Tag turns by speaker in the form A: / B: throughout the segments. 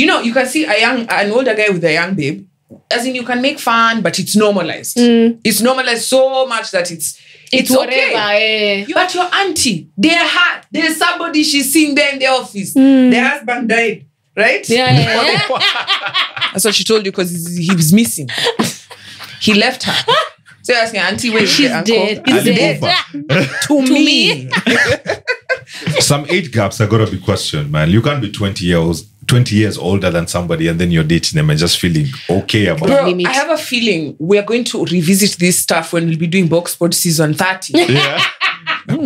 A: You know, you can see an older guy with a young babe. As in, you can make fun, but it's normalized. It's normalized so much that it's
B: whatever,
A: okay. But your auntie, there's somebody she's seen there in the office. Their husband died, right?
B: Yeah.
A: That's what she told you, because he was missing. He left her. So you're asking, auntie, where
B: She's dead. He's dead.
A: To me.
C: Some age gaps are gonna be questioned, man. You can't be 20 years older than somebody and then you're dating them and just feeling okay about it.
A: Bro, I have a feeling we're going to revisit this stuff when we'll be doing Boxpod season 30.
C: Yeah.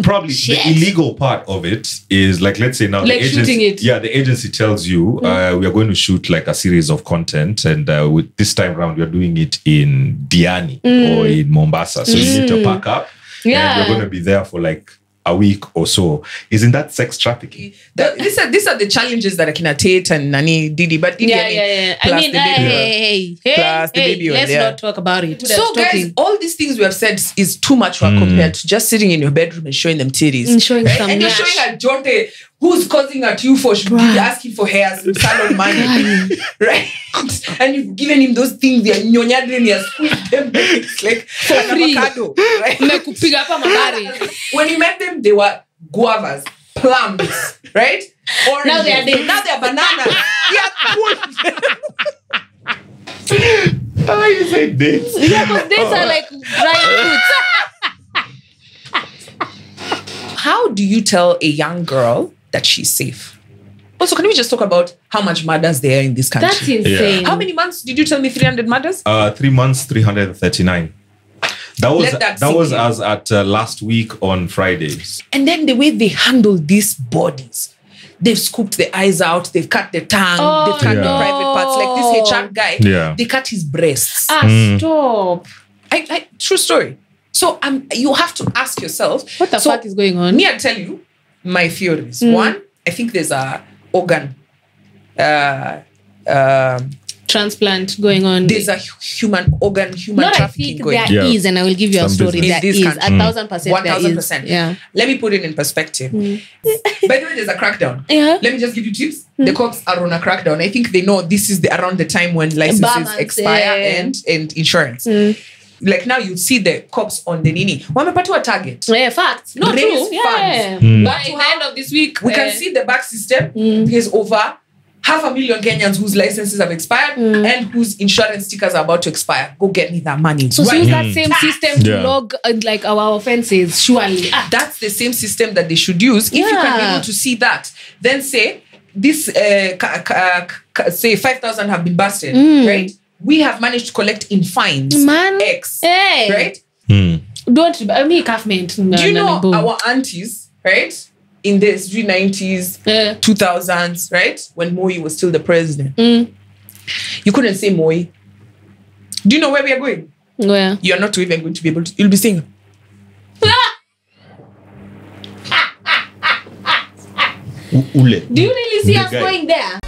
C: Probably the illegal part of it is like, let's say now
B: like
C: the
B: shooting
C: agency,
B: it.
C: yeah, the agency tells you we are going to shoot like a series of content, and with this time around we're doing it in Diani or in Mombasa, so you need to pack up and we're going to be there for like a week or so. Isn't that sex trafficking?
A: These are the challenges that Akina Tate and Nani Didi, but Didi,
B: I mean, hey,
A: plus the baby.
B: Let's not talk about it.
A: So guys, all these things we have said is too much work compared to just sitting in your bedroom and showing them titties.
B: And showing some
A: and you're showing a Jonte who's causing at you for asking for hairs and salon money. Right? And you've given him those things, they're nyonyadre, and you're squeezed them it's like
B: for
A: an
B: free.
A: avocado. Right? When you met them, they were guavas, plums, right? Oranges.
B: Now they are dates.
A: Now they're bananas.
C: Oh, you say dates?
B: Yeah, because dates are like dry fruits.
A: How do you tell a young girl that she's safe? Also, can we just talk about how much murders there are in this country?
B: That's insane.
A: How many months did you tell me? 300 murders?
C: 3 months, 339. That was as at last week on Fridays.
A: And then the way they handle these bodies. They've scooped the eyes out, they've cut the tongue, they've cut the private parts. Like this HR guy, they cut his breasts.
B: Stop.
A: True story. So you have to ask yourself,
B: what the fuck is going on?
A: Me, I'll tell you my theories. One, I think there's a organ
B: transplant going on.
A: There's a human trafficking going on.
B: There is, and I will give you a story. There is 1,000%.
A: 1,000%.
B: Yeah.
A: Let me put it in perspective. By the way, there's a crackdown.
B: Yeah.
A: Let me just give you tips. The cops are on a crackdown. I think they know this is around the time when licenses expire and insurance. Like now you see the cops on the nini. Wamepatiwa target.
B: Yeah, facts. No, true. Yeah. By the end of this week,
A: we can see the back system is over 500,000 Kenyans whose licenses have expired and whose insurance stickers are about to expire. Go get me that money.
B: So use that same system to log like our offenses, surely.
A: That's the same system that they should use. If you can be able to see that, then say this say 5,000 have been busted, right? We have managed to collect in fines X, right?
B: Don't do
A: you know our aunties, right? In the 90s, 2000s, right? When Moi was still the president. You couldn't say Moi. Do you know where we are going?
B: Where?
A: You're not even going to be able to. You'll be saying.
C: Ule.
B: Do you really see us going there?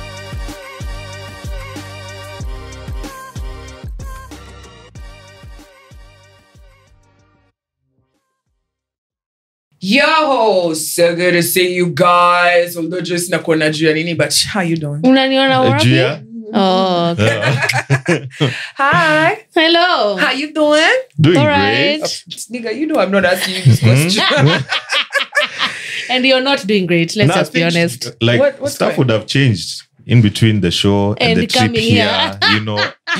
A: Yo, so good to see you guys. Although just nakuona juu ya nini, but how you doing?
B: Unaniona wapi? Oh, okay.
A: Hi.
B: Hello.
A: How you doing?
C: Doing
B: all
C: great.
B: right.
A: Nigga, you know I'm not asking you this question.
B: And you're not doing great. Let's just be honest.
C: Like
A: What's
C: stuff
A: going?
C: would have changed in between the show and the trip
B: coming
C: here.
B: here.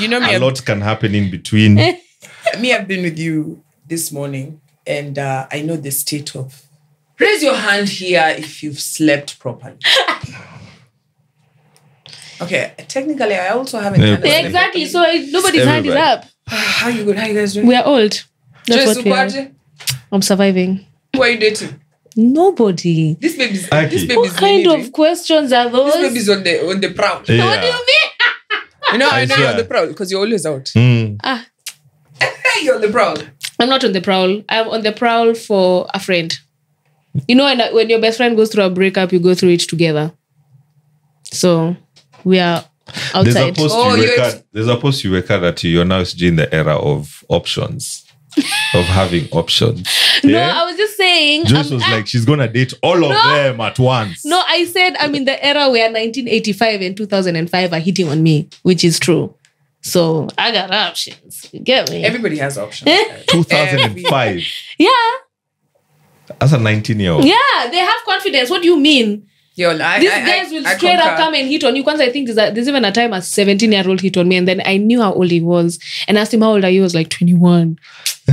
A: You know me.
C: A lot can happen in between.
A: Me, I've been with you this morning, and I know the state of. Raise your hand here if you've slept properly. Okay, technically, I also haven't.
B: Exactly. So nobody's hand is up.
A: How you good? How you guys doing?
B: We are old. That's what we are.
A: Supaje?
B: I'm surviving.
A: Who are you dating?
B: Nobody.
A: This baby's.
C: Aki.
A: This baby's
B: What kind of questions are those?
A: This baby's on the prowl.
C: Yeah.
B: What do you mean?
A: You know, I know you're
C: swear.
A: on the prowl because you're always out.
B: Ah,
A: You're on the prowl.
B: I'm not on the prowl. I'm on the prowl for a friend. You know, when your best friend goes through a breakup, you go through it together. So we are outside.
C: There's a post you record that you're now in the era of options. of having options.
B: No, I was just saying.
C: Joyce was like, she's gonna date all of them at once.
B: No, I said I'm in the era where 1985 and 2005 are hitting on me, which is true. So I got options. You get me?
A: Everybody has options.
C: 2005.
B: Yeah.
C: As a 19-year-old.
B: Yeah, they have confidence. What do you mean?
A: Yo,
B: These guys will straight up come and hit on you. Once I think there's even a time a 17-year-old hit on me, and then I knew how old he was and asked him how old are you. He was like 21. I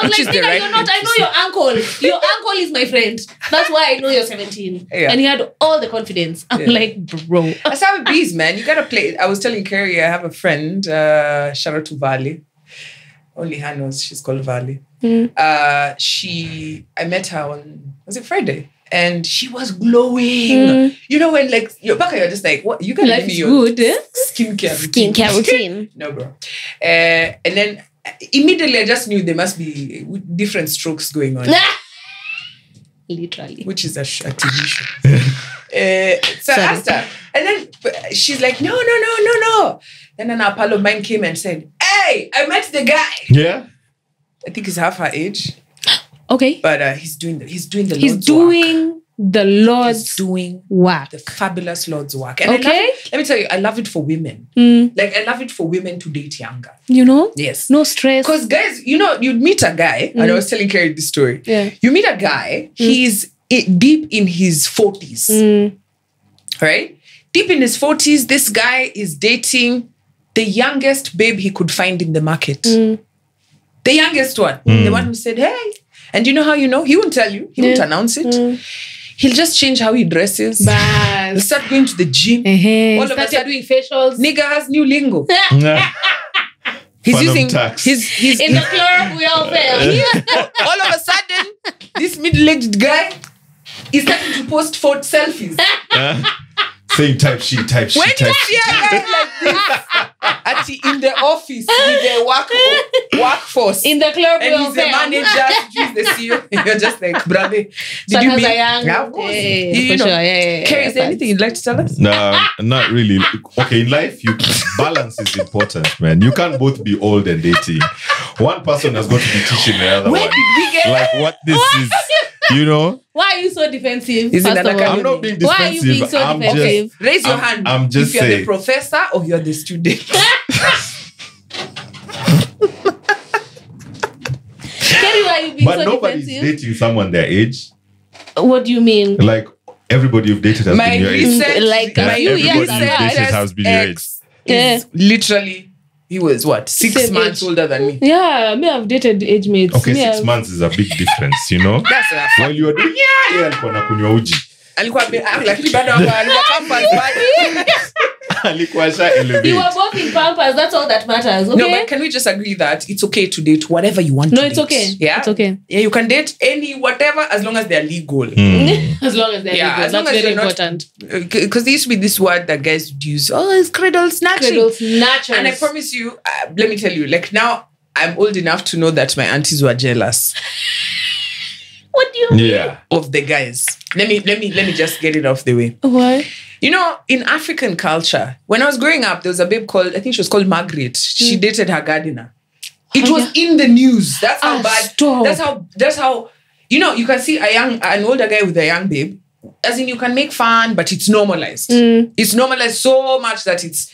B: was like, nigga, you're not. I know your uncle. Your uncle is my friend. That's why I know you're 17. Yeah. And he had all the confidence. I'm like, bro.
A: That's how it is, man. You gotta play. I was telling Carrie, I have a friend, shout out to Vali. Only her knows she's called Vali. I met her on, was it Friday? And she was glowing. You know, when like you're back, you're just like, what? You can give me your skincare routine. No, bro. And then immediately I just knew there must be different strokes going on.
B: Literally.
A: Which is a TV show. So I asked her. And then she's like, no. Then an pal of mine came and said, hey, I met the guy.
C: Yeah.
A: I think he's half her age.
B: Okay.
A: But he's doing the Lord's work. The fabulous Lord's work. And
B: okay.
A: Let me tell you, I love it for women. Like, I love it for women to date younger.
B: You know?
A: Yes.
B: No stress.
A: Because guys, you know, you'd meet a guy, and I was telling Carrie this story.
B: Yeah.
A: You meet a guy, he's deep in his 40s. Right? Deep in his 40s, this guy is dating the youngest babe he could find in the market. The youngest one. The one who said, hey. And you know how you know? He won't tell you. He won't announce it. He'll just change how he dresses. He'll start going to the gym. All of a sudden,
B: doing facials.
A: Nigga has new lingo. He's using... He's
B: in the club, we all fail.
A: All of a sudden, this middle-aged guy is starting to post selfies.
C: Same type sheet.
A: When you see a guy like this in the office with the workforce
B: in the club,
A: and he's the manager, he's the CEO, and you're just like, brother, did you meet?
B: Yeah, of course.
A: Carrie, is there anything you'd like to tell us?
C: No, not really. Okay, in life, balance is important, man. You can't both be old and dating. One person has got to be teaching the other one.
A: Where did we get
C: like what this is? You know?
B: Why are you so defensive?
C: I'm not being defensive.
B: Why are you being so defensive?
A: Raise your hand.
C: I'm just
A: if you're
C: saying.
A: the professor or you're the student.
B: Kerry, why are you being
C: but
B: so
C: nobody's
B: defensive?
C: dating someone their age.
B: What do you mean?
C: Like everybody you've dated has been your age.
B: A few years
C: Everybody you've dated has been your age.
A: Is literally, he was what? 6 months older than me.
B: Yeah, me have dated age mates.
C: Okay, 6 months is a big difference, you know?
A: That's enough.
C: While you are doing alikuwa nakunywa uji.
A: Lakini bado alikuwa campus bado.
C: Alikuwa sha elevate.
B: You were both in Pampers, that's all that matters. Okay?
A: No, but can we just agree that it's okay to date whatever you want to date?
B: No, it's okay.
A: Yeah?
B: It's okay.
A: Yeah, you can date any whatever as long as they're legal.
B: As long as they're legal.
A: As long
B: That's
A: as
B: very
A: not,
B: important.
A: Because there used to be this word that guys would use. Oh, it's cradle snatching.
B: Cradle snatchers.
A: And I promise you, let me tell you, like now I'm old enough to know that my aunties were jealous.
B: What do you mean?
C: Yeah.
A: Of the guys. Let me just get it off the way.
B: Why?
A: You know, in African culture, when I was growing up, there was a babe called, I think she was called Margaret. She dated her gardener. It was in the news. That's how bad.
B: Stop.
A: That's how, you know, you can see an older guy with a young babe. As in, you can make fun, but it's normalized. It's normalized so much that it's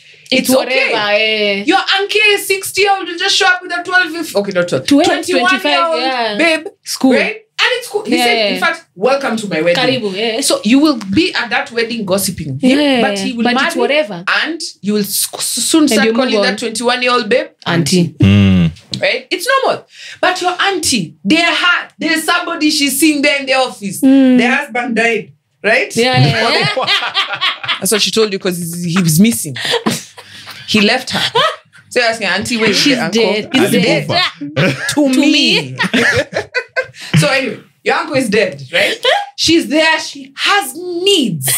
B: whatever.
A: Okay. Your uncle 60 will just show up with a 12, okay, not 12, 21-year-old babe.
B: School.
A: Right? And it's cool. He said, in fact, welcome to my wedding.
B: Karibu,
A: So you will be at that wedding gossiping him, but he will marry,
B: it's whatever.
A: And you will soon start calling that 21-year-old babe
B: auntie.
A: Right? It's normal. But your auntie, there's somebody she's seeing there in the office. Their husband died. Right?
B: Yeah.
A: That's what she told you because he was missing. He left her. So you're asking, auntie, where is the uncle?
B: He's dead.
A: To me. So anyway, your uncle is dead, right? She's there. She has needs.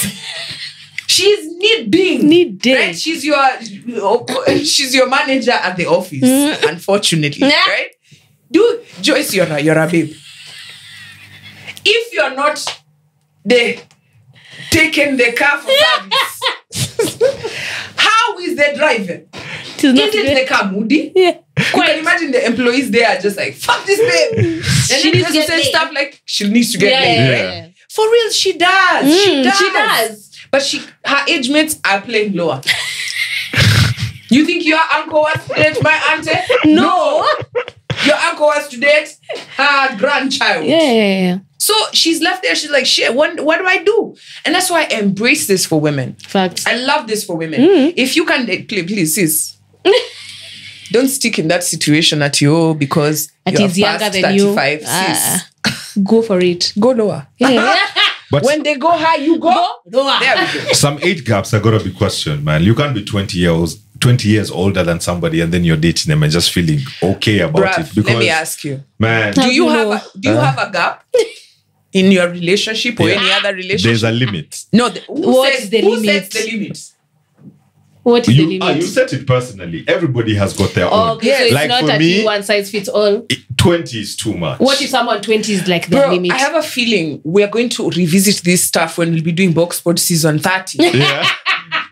A: She's needing. Right? She's your manager at the office, unfortunately. Right? Joyce, you're a babe. If you're not taking the car for service, how is the driver? Isn't it like a moody?
B: Yeah.
A: You can imagine the employees there are just like, fuck this babe. And she needs to say stuff like, she needs to get laid, right? For real, she does. She does. But her age mates are playing lower. You think your uncle was to date my auntie? No. Your uncle was to date her grandchild.
B: Yeah.
A: So she's left there. She's like, shit, what do I do? And that's why I embrace this for women.
B: Facts.
A: I love this for women. If you can date, please, sis. Don't stick in that situation at you because you're younger than 35. Sis.
B: Go for it.
A: Go lower.
B: Yeah.
C: But
A: when they go high, you go lower. There we go.
C: Some age gaps are gonna be questioned, man. You can't be 20 years older than somebody and then you're dating them and just feeling okay about it. Because,
A: let me ask you,
C: man,
A: do you have a gap in your relationship or any other relationship?
C: There's a limit.
A: No, who sets the limit?
B: What is the limit?
C: You set it personally. Everybody has got their own.
B: Okay, so it's like not a one size fits all.
C: 20 is too much.
B: What if someone 20 is like their limit?
A: I have a feeling we're going to revisit this stuff when we'll be doing Boxpod season 30.
C: Yeah.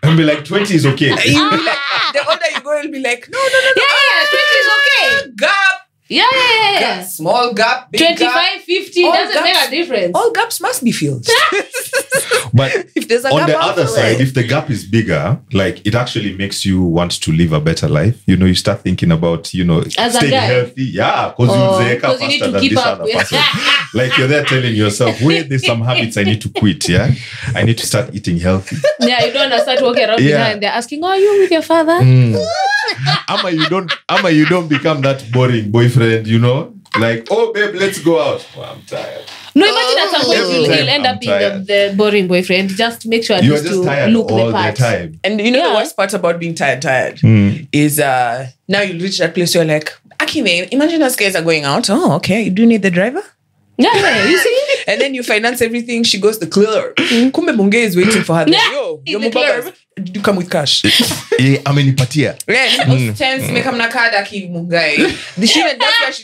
C: And be like, 20 is okay.
A: You'll be like, the older you go, you'll be like, no.
B: Yeah, 20 is okay.
A: Gap.
B: Yeah.
A: Small gap, big
B: 25,
A: gap.
B: 50, doesn't make a difference.
A: All gaps must be filled.
C: But
A: if there's a
C: on
A: gap,
C: the other side, if the gap is bigger, like it actually makes you want to live a better life. You start thinking about, staying healthy. Yeah, because you need to keep up with person. Like you're there telling yourself, wait, there's some habits I need to quit. Yeah, I need to start eating healthy.
B: Yeah, you don't want to start walking around behind. They're asking, are you with your father?
C: Ama you don't become that boring boyfriend, like, oh babe, let's go out. Oh, I'm tired.
B: No, imagine at some point you'll end up being the boring boyfriend. Just make sure
C: you're just tired
B: look
C: all
B: the part.
C: the time.
A: And the worst part about being tired is now you reach that place where you're like, Akime, imagine us guys are going out. Oh, okay. You do need the driver?
B: Yeah, you see?
A: And then you finance everything. She goes to the club. Kumbe Munge is waiting for her. Yo,
B: in the club.
A: Did you come with cash?
C: Amenipatia.
A: Yeah, tense. Make him nakada ki Mungai.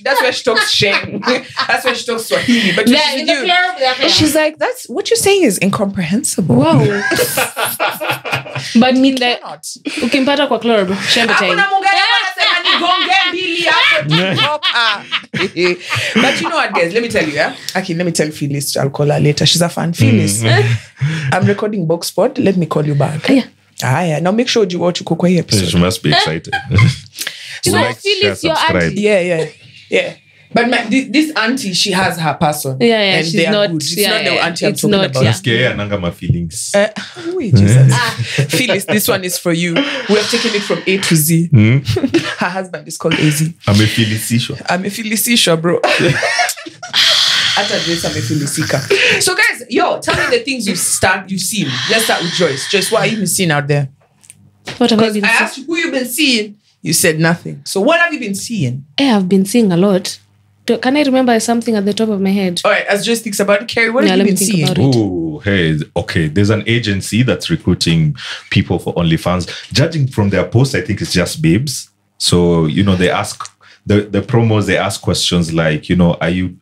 A: That's where she talks shame. That's where she talks Swahili. But
B: in the club,
A: she's like, that's what you're saying is incomprehensible.
B: Wow. But in the ukimpata kwa club, shembe time.
A: But you know what, guys? Let me tell you, Aki, let me tell Phyllis. I'll call her later. She's a fan. Phyllis, I'm recording Boxpod. Let me call you back. Yeah. Now make sure you watch Kukwa episode.
C: She must be excited.
B: Phyllis, your auntie.
A: Yeah. But this auntie, she has her person.
B: Yeah,
A: and
B: she's
A: they are
B: not.
A: good. It's not the auntie I'm talking about.
C: Just nanga my feelings.
A: Wait, Jesus. Phyllis, this one is for you. We have taken it from A to Z. Her husband is called AZ.
C: I'm a Felicisia, bro.
A: At address, I'm a Felicika. So guys, tell me the things you've seen. Let's start with Joyce. Joyce, what have you seen out there?
B: What have I been
A: seeing? I asked you who you've been seeing. You said nothing. So what have you been seeing?
B: I've been seeing a lot. Can I remember something at the top of my head?
A: All right, as Joyce thinks about it, Carrie, what have you been seeing?
C: Oh, hey, okay. There's an agency that's recruiting people for OnlyFans. Judging from their posts, I think it's just babes. So, they ask the promos, they ask questions like, are you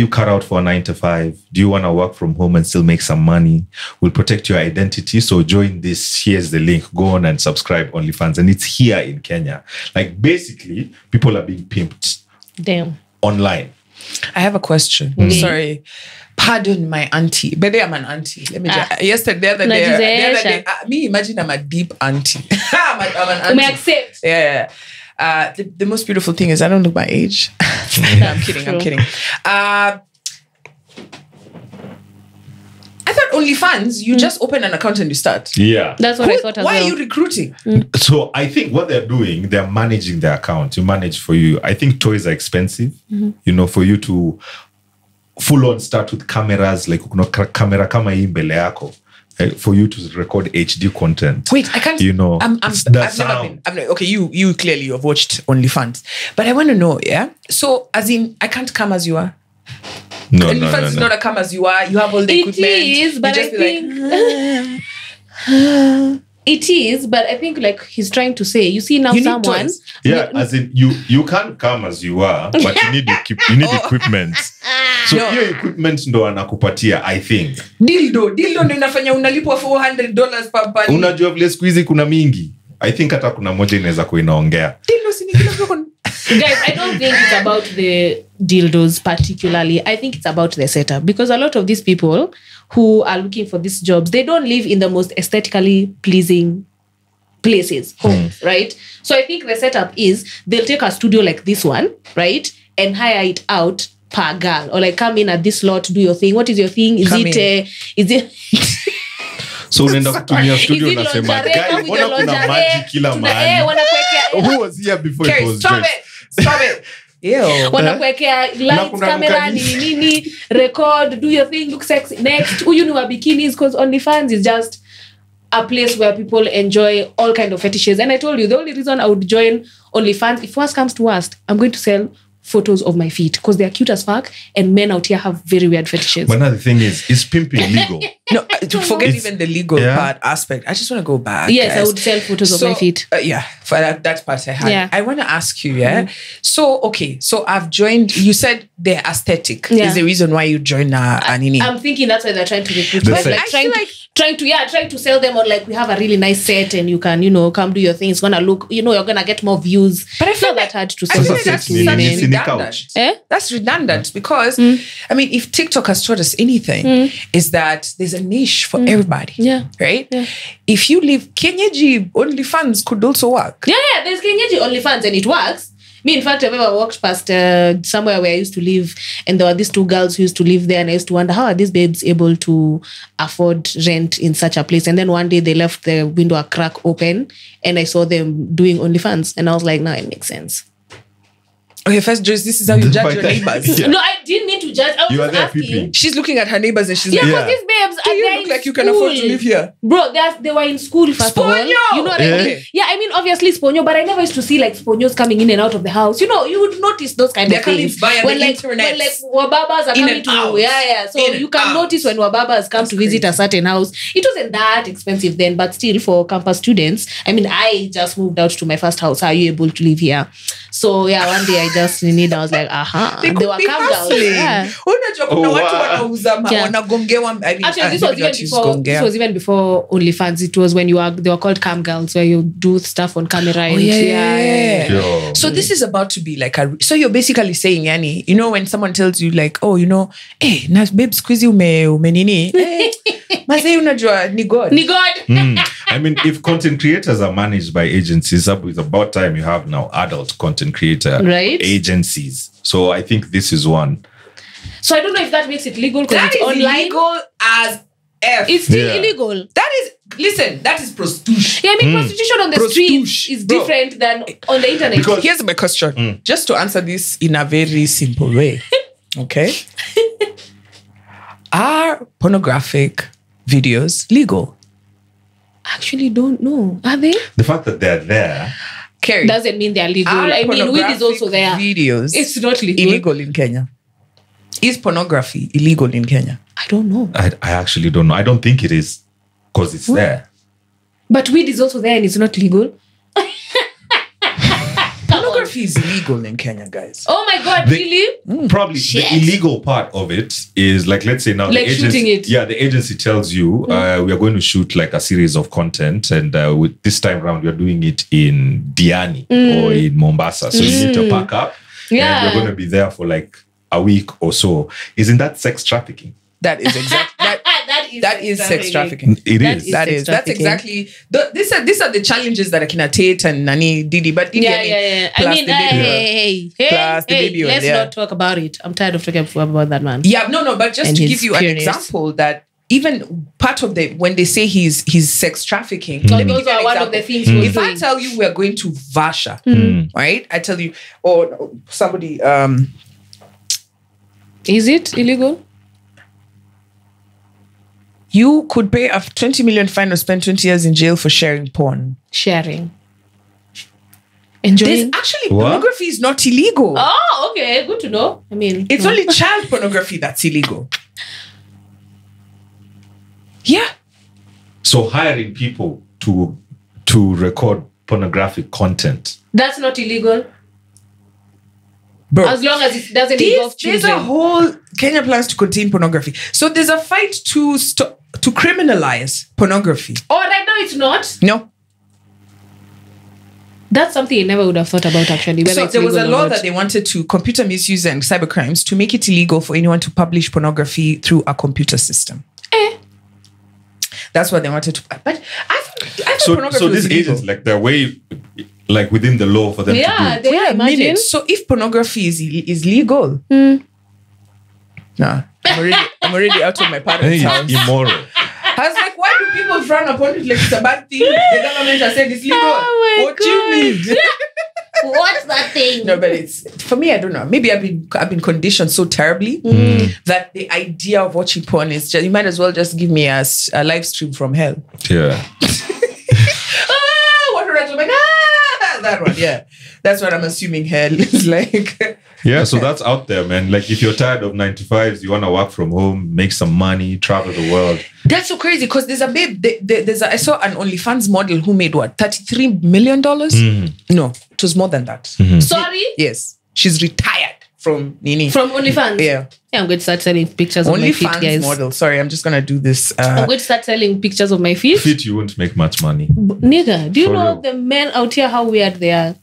C: cut out for a 9-to-5? Do you want to work from home and still make some money? We'll protect your identity. So join this. Here's the link. Go on and subscribe OnlyFans. And it's here in Kenya. Like basically, people are being pimped.
B: Damn.
C: Online.
A: I have a question. Sorry. Pardon my auntie. But I'm an auntie. Let me just... the other day, me imagine I'm a deep auntie. I'm an auntie.
B: May accept.
A: Yeah. The most beautiful thing is I don't look my age. No, I'm kidding. I thought OnlyFans, you just open an account and you start.
C: Yeah.
B: That's what I thought as well.
A: Why are you recruiting?
C: So I think what they're doing, they're managing their account. You manage for you. I think toys are expensive. For you to full on start with cameras, like camera kama hii mbele yako. For you to record HD content.
A: Wait, I can't. I've never been. Okay, you clearly have watched OnlyFans, but I want to know. Yeah. So, as in, I can't come as you are.
C: No,
A: OnlyFans is not a come as you are. You have all the equipment.
B: It is, but I think it is. But I think like he's trying to say, you see now
A: you
B: someone.
C: Yeah, as in you can't come as you are, but you need equipment. So your equipment ndo anakupatia, I think.
A: Dildo ndo inafanya unalipwa $400 per body.
C: Unajua vile siku hizi kuna mingi. I think hata kuna moja inaweza kuwa inaongea.
B: Guys, I don't think it's about the dildos particularly. I think it's about the setup, because a lot of these people who are looking for these jobs, they don't live in the most aesthetically pleasing places, homes, right? So I think the setup is they'll take a studio like this one, right, and hire it out per girl, or like come in at this slot, do your thing. What is your thing? Is it
C: So unaenda kutumia studio unasema guys, mbona kuna maji kila mahali? Who was here before it was
A: Stop it.
B: Wanakuwekea lights, camera, nini, record, do your thing, look sexy. Next, you know, bikinis, because OnlyFans is just a place where people enjoy all kind of fetishes. And I told you, the only reason I would join OnlyFans, if worst comes to worst, I'm going to sell photos of my feet because they are cute as fuck, and men out here have very weird fetishes.
C: But another thing is pimping legal?
A: No, to forget even the legal part aspect, I just want to go back.
B: Yes,
A: guys.
B: I would sell photos of my feet.
A: For that part I had.
B: Yeah.
A: I want to ask you, So I've joined, you said the aesthetic is the reason why you joined Anini.
B: I'm thinking that's why they're trying to recruit. Trying to sell them on, like, we have a really nice set and you can, come do your thing. It's gonna look, you're gonna get more views. But I feel that hard to sell.
A: That's redundant. That's redundant because I mean, if TikTok has taught us anything, is that there's a niche for everybody. Yeah. Right? Yeah. If you live Kenyaji, OnlyFans could also work.
B: Yeah, there's Kenyaji OnlyFans and it works. Me, in fact, I've ever walked past somewhere where I used to live, and there were these two girls who used to live there, and I used to wonder, how are these babes able to afford rent in such a place? And then one day they left the window a crack open, and I saw them doing OnlyFans, and I was like, no, it makes sense.
A: Okay, first, Joyce, this is how you judge your neighbors.
B: No, I didn't mean to judge. I was just asking.
A: She's looking at her neighbors and she's
B: like, because these babes
A: do you look like you can afford to live here?
B: Bro, they were in school first of all. You know what I mean? Yeah, I mean, obviously Sponyo, but I never used to see like Sponyos coming in and out of the house. You would notice those kind of things. When like Wababas are coming to, so you can notice when Wababas come to visit a certain house. It wasn't that expensive then, but still for campus students, I mean, I just moved out to my first house. How are you able to live here? So yeah, one day I just I was like,
A: they were cam girls.
B: This was even before OnlyFans. It was when they were called cam girls, where you do stuff on camera.
A: So this is about to be like so you're basically saying, Yani, when someone tells you like, oh, hey, na babe squeezy umenini, mazee unajua ni God.
C: I mean, if content creators are managed by agencies, it's about time you have now adult content creator agencies. So I think this is one.
B: So I don't know if that makes it legal because it's online.
A: Illegal as F.
B: It's still illegal.
A: That is prostitution.
B: Yeah, I mean, prostitution on the streets is different than on the internet.
A: Because here's my question. Just to answer this in a very simple way. Okay? Are pornographic videos legal?
B: Actually don't know. Are they?
C: The fact that they're there
B: doesn't mean they're legal. I mean, weed is also there.
A: Videos.
B: It's not legal.
A: Illegal in Kenya. Is pornography illegal in Kenya?
B: I don't know.
C: I actually don't know. I don't think it is because it's there.
B: But weed is also there and it's not legal.
A: Pornography is illegal in Kenya, guys.
B: Oh my God, really?
C: Probably the illegal part of it is like, let's say now
B: like the agency,
C: the agency tells you we are going to shoot like a series of content, and with this time around we are doing it in Diani or in Mombasa, so you need to pack up and we're going to be there for like a week or so. Isn't that sex trafficking?
A: That is exactly that is sex trafficking.
C: It is.
A: That's exactly these are the challenges that Akina Tate and Nani Didi, but Didi,
B: I mean, hey, let's not talk about it. I'm tired of talking about that man.
A: Yeah, no, but just to give you an example that even part of when they say he's sex trafficking,
B: those are one of the things.
A: If I tell you we're going to Vasha, right? I tell you, or somebody,
B: is it illegal?
A: You could pay a 20 million fine or spend 20 years in jail for sharing porn.
B: Sharing. Enjoying.
A: Pornography is not illegal.
B: Oh, okay. Good to know. I mean,
A: it's only child pornography that's illegal. Yeah.
C: So hiring people to record pornographic content.
B: That's not illegal.
A: Bro,
B: as long as it doesn't involve children.
A: There's a whole Kenya plans to contain pornography. So there's a fight to criminalize pornography.
B: Oh, right now it's not?
A: No.
B: That's something I never would have thought about, actually.
A: So there was a law that they wanted to, computer misuse and cybercrimes, to make it illegal for anyone to publish pornography through a computer system. That's what they wanted to. But I think pornography
C: so these
A: illegal.
C: agents, like, they're way, like, within the law for them to do.
B: Yeah, imagine.
A: So if pornography is legal, nah, I'm already out of my parents' house.
C: Immoral.
A: I was like, why do people frown upon it like it's a bad thing? The government has said it's legal. What do you mean?
B: What's that thing?
A: No, but it's, for me, I don't know. Maybe I've been conditioned so terribly that the idea of watching porn is just, you might as well just give me a live stream from hell.
C: Yeah.
A: What a like, that one, yeah. That's what I'm assuming hell is like.
C: Yeah, so that's out there, man. Like, if you're tired of 9-to-5s, you want to work from home, make some money, travel the world.
A: That's so crazy because there's a babe. I saw an OnlyFans model who made what, $33 million? No, it was more than that.
B: Sorry?
A: Yes, she's retired from Nini.
B: From OnlyFans?
A: Yeah,
B: I'm going to start selling pictures of my feet, guys.
A: Model. Sorry, I'm just gonna do this.
B: I'm going to start selling pictures of my feet.
C: Feet, you won't make much money.
B: Nigga, do you
C: For
B: know
C: real.
B: the men out here how weird they are?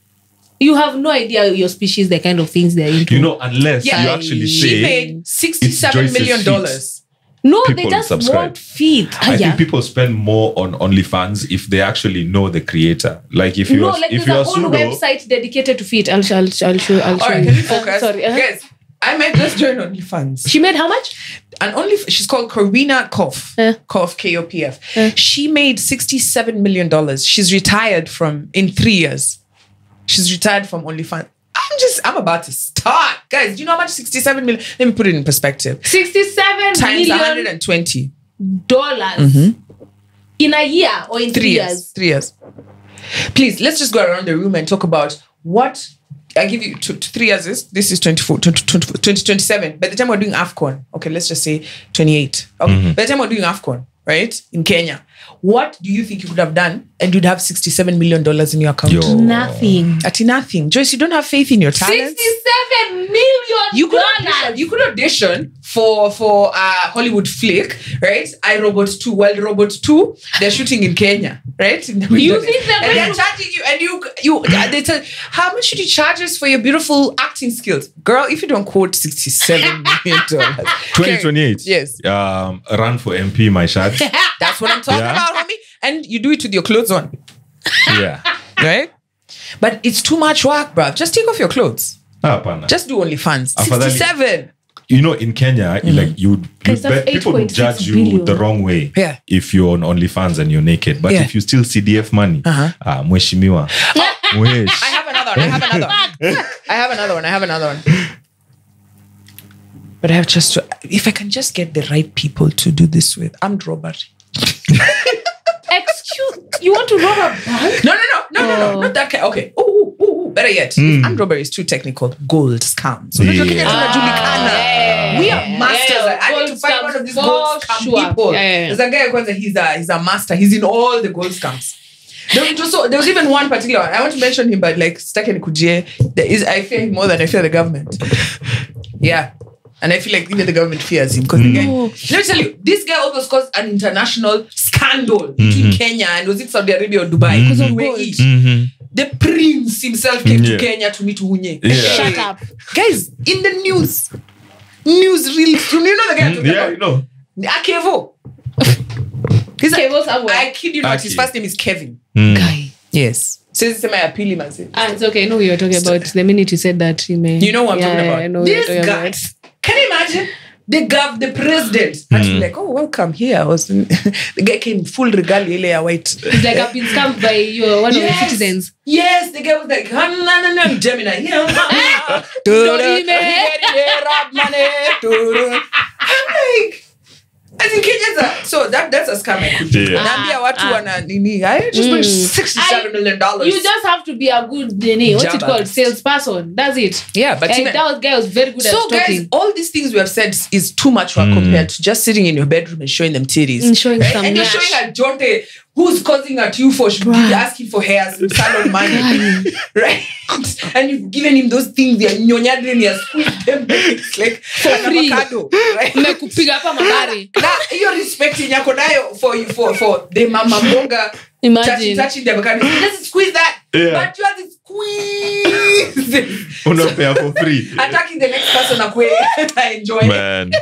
B: You have no idea your species, the kind of things they're into.
C: You know, unless you
A: Yeah,
C: actually
A: she
C: say
A: made
C: it's
A: $67
C: Joyce's
A: million.
C: feet.
B: No,
C: people
B: they just
C: subscribe.
B: want feet.
C: I think people spend more on OnlyFans if they actually know the creator. Like, if you
B: No,
C: are,
B: like
C: if
B: there's
C: you
B: a
C: are
B: whole
C: pseudo,
B: website dedicated to feet. I'll show
A: All right, can
B: you.
A: you focus?
B: Sorry.
A: Guys, I might just join OnlyFans.
B: She made how much?
A: And she's called Karina Koff. Koff, K-O-P-F. She made $67 million. She's retired in 3 years. She's retired from OnlyFans. I'm about to start. Guys, do you know how much 67 million? Let me put it in perspective.
B: 67
A: times
B: million
A: 120
B: dollars in a year or in 3 years.
A: 3 years. Please, let's just go around the room and talk about what I give you 3 years. This is 2027. By the time we're doing AFCON, okay, let's just say 28. Okay, by the time we're doing AFCON, right, in Kenya, what do you think you could have done and you'd have $67 million in your account?
B: Nothing.
A: Nothing. Joyce, you don't have faith in your talent.
B: $67 million.
A: You could audition for a Hollywood flick, right? iRobot 2, Wild Robot 2. They're shooting in Kenya, right?
B: You think
A: and they're charging you, and they tell, how much should you charge us for your beautiful acting skills? Girl, if you don't quote $67 million.
C: 2028.
A: Yes.
C: Run for MP, my shot.
A: That's what I'm talking about, homie. And you do it with your clothes on.
C: Yeah.
A: Right? But it's too much work, bruv. Just take off your clothes.
C: Pana.
A: Just do OnlyFans.
C: Afadhali.
A: 67.
C: You know, in Kenya, like people would judge you
B: billion.
C: the wrong way if you're on OnlyFans and you're naked. But if you steal CDF money, mweshimiwa.
A: I have another one. But I have if I can just get the right people to do this with armed robbery.
B: Excuse, you want to rob a bank?
A: No, not that kind. Okay. Ooh, better yet. If armed robbery is too technical, gold scams. So we are masters. I need to find one of these gold scam people. There's a guy, he's a master. He's in all the gold scams. There was even one particular one. I want to mention him, but like Staken Kujie, I fear him more than I fear the government. Yeah. And I feel like even the government fears him because the guy. Let me tell you, this guy almost caused an international scandal between Kenya and was it Saudi Arabia or Dubai because of UAE. The prince himself came to Kenya to meet Unye.
B: Shut up,
A: guys! In the news really. You know the guy?
C: You know.
A: Akevo. I kid you not. His first name is Kevin.
B: Guy.
A: Yes. Says it's my appeal, man.
B: It's okay. I know what you're talking about. The minute you said that, you know
A: what I'm talking about.
B: I know
A: this guy. Can you imagine? The president had to be like, oh, welcome here. The guy came full regalia, white.
B: It's like I've been scammed by one of the citizens.
A: Yes, the guy was like, Gemini. I'm like, I think Kenyans so that's a scam I could do. I just put $67 million.
B: You just have to be a good, what's it called, salesperson. That's it.
A: Yeah, but
B: that guy was very good at talking. So
A: guys, all these things we have said is too much work compared to just sitting in your bedroom and showing them titties.
B: And showing some
A: and you're showing a Jonte who's causing at you for asking for hairs and salon money. Right? And you've given him those things, they're nyonyadri, you're squeezed them it's like
B: for free.
A: Avocado, right?
B: Now you're respecting
A: yako nayo for the mama mboga
B: Imagine.
A: Touching the avocado. Just squeeze that.
C: Yeah.
A: But you have to squeeze.
C: Unapea for free.
A: Attacking the next person I enjoy.
C: Man.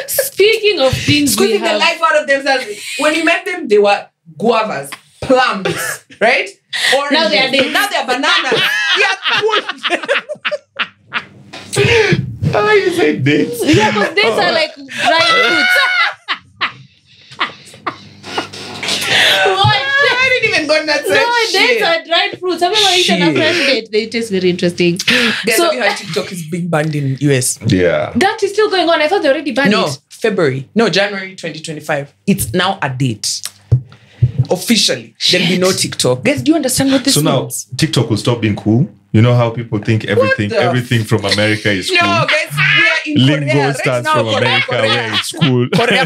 B: Speaking of things
A: Squeezing the life out of themselves. When you met them, they were guavas, plums, right? Oranges.
B: Now they are dates.
A: Now they are bananas.
C: How you say dates?
B: Yeah, because dates are like dried fruits. What?
A: I didn't even go that
B: No,
A: side.
B: dates are dried fruits. Have you ever eaten a fresh date? They taste very interesting.
A: Guys, have you heard TikTok is being banned in US?
C: Yeah.
B: That is still going on. I thought they already banned
A: No,
B: it.
A: February. No, January 2025. It's now a date. Officially. There'll be no TikTok. Guys, do you understand what this
C: So now
A: means?
C: TikTok will stop being cool. You know how people think everything from America is cool.
A: No, guys, we are in
C: Lingo
A: Korea. Right
C: stands
A: now,
C: from
A: Korea,
C: America
A: Korea.
C: where it's cool.
A: Korea.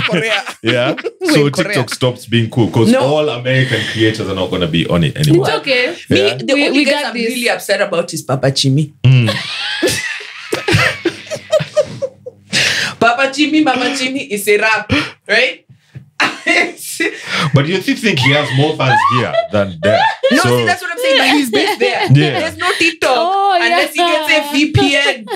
C: Yeah.
A: We're
C: So
A: in Korea.
C: TikTok stops being cool because
A: No.
C: all American creators are not going to be on it anymore.
B: It's okay.
A: Me,
C: Yeah.
A: the
B: We
A: only guys
B: got
A: I'm
B: this.
A: really upset about is Papa Jimmy. Papa Jimmy, Mama Jimmy is a rap, right?
C: But you think he has more fans here than there?
A: No,
C: So-
A: see, that's what I'm saying. But he's based there.
C: Yeah.
A: There's no TikTok
B: Oh,
A: unless he
B: yeah.
A: gets a VPN.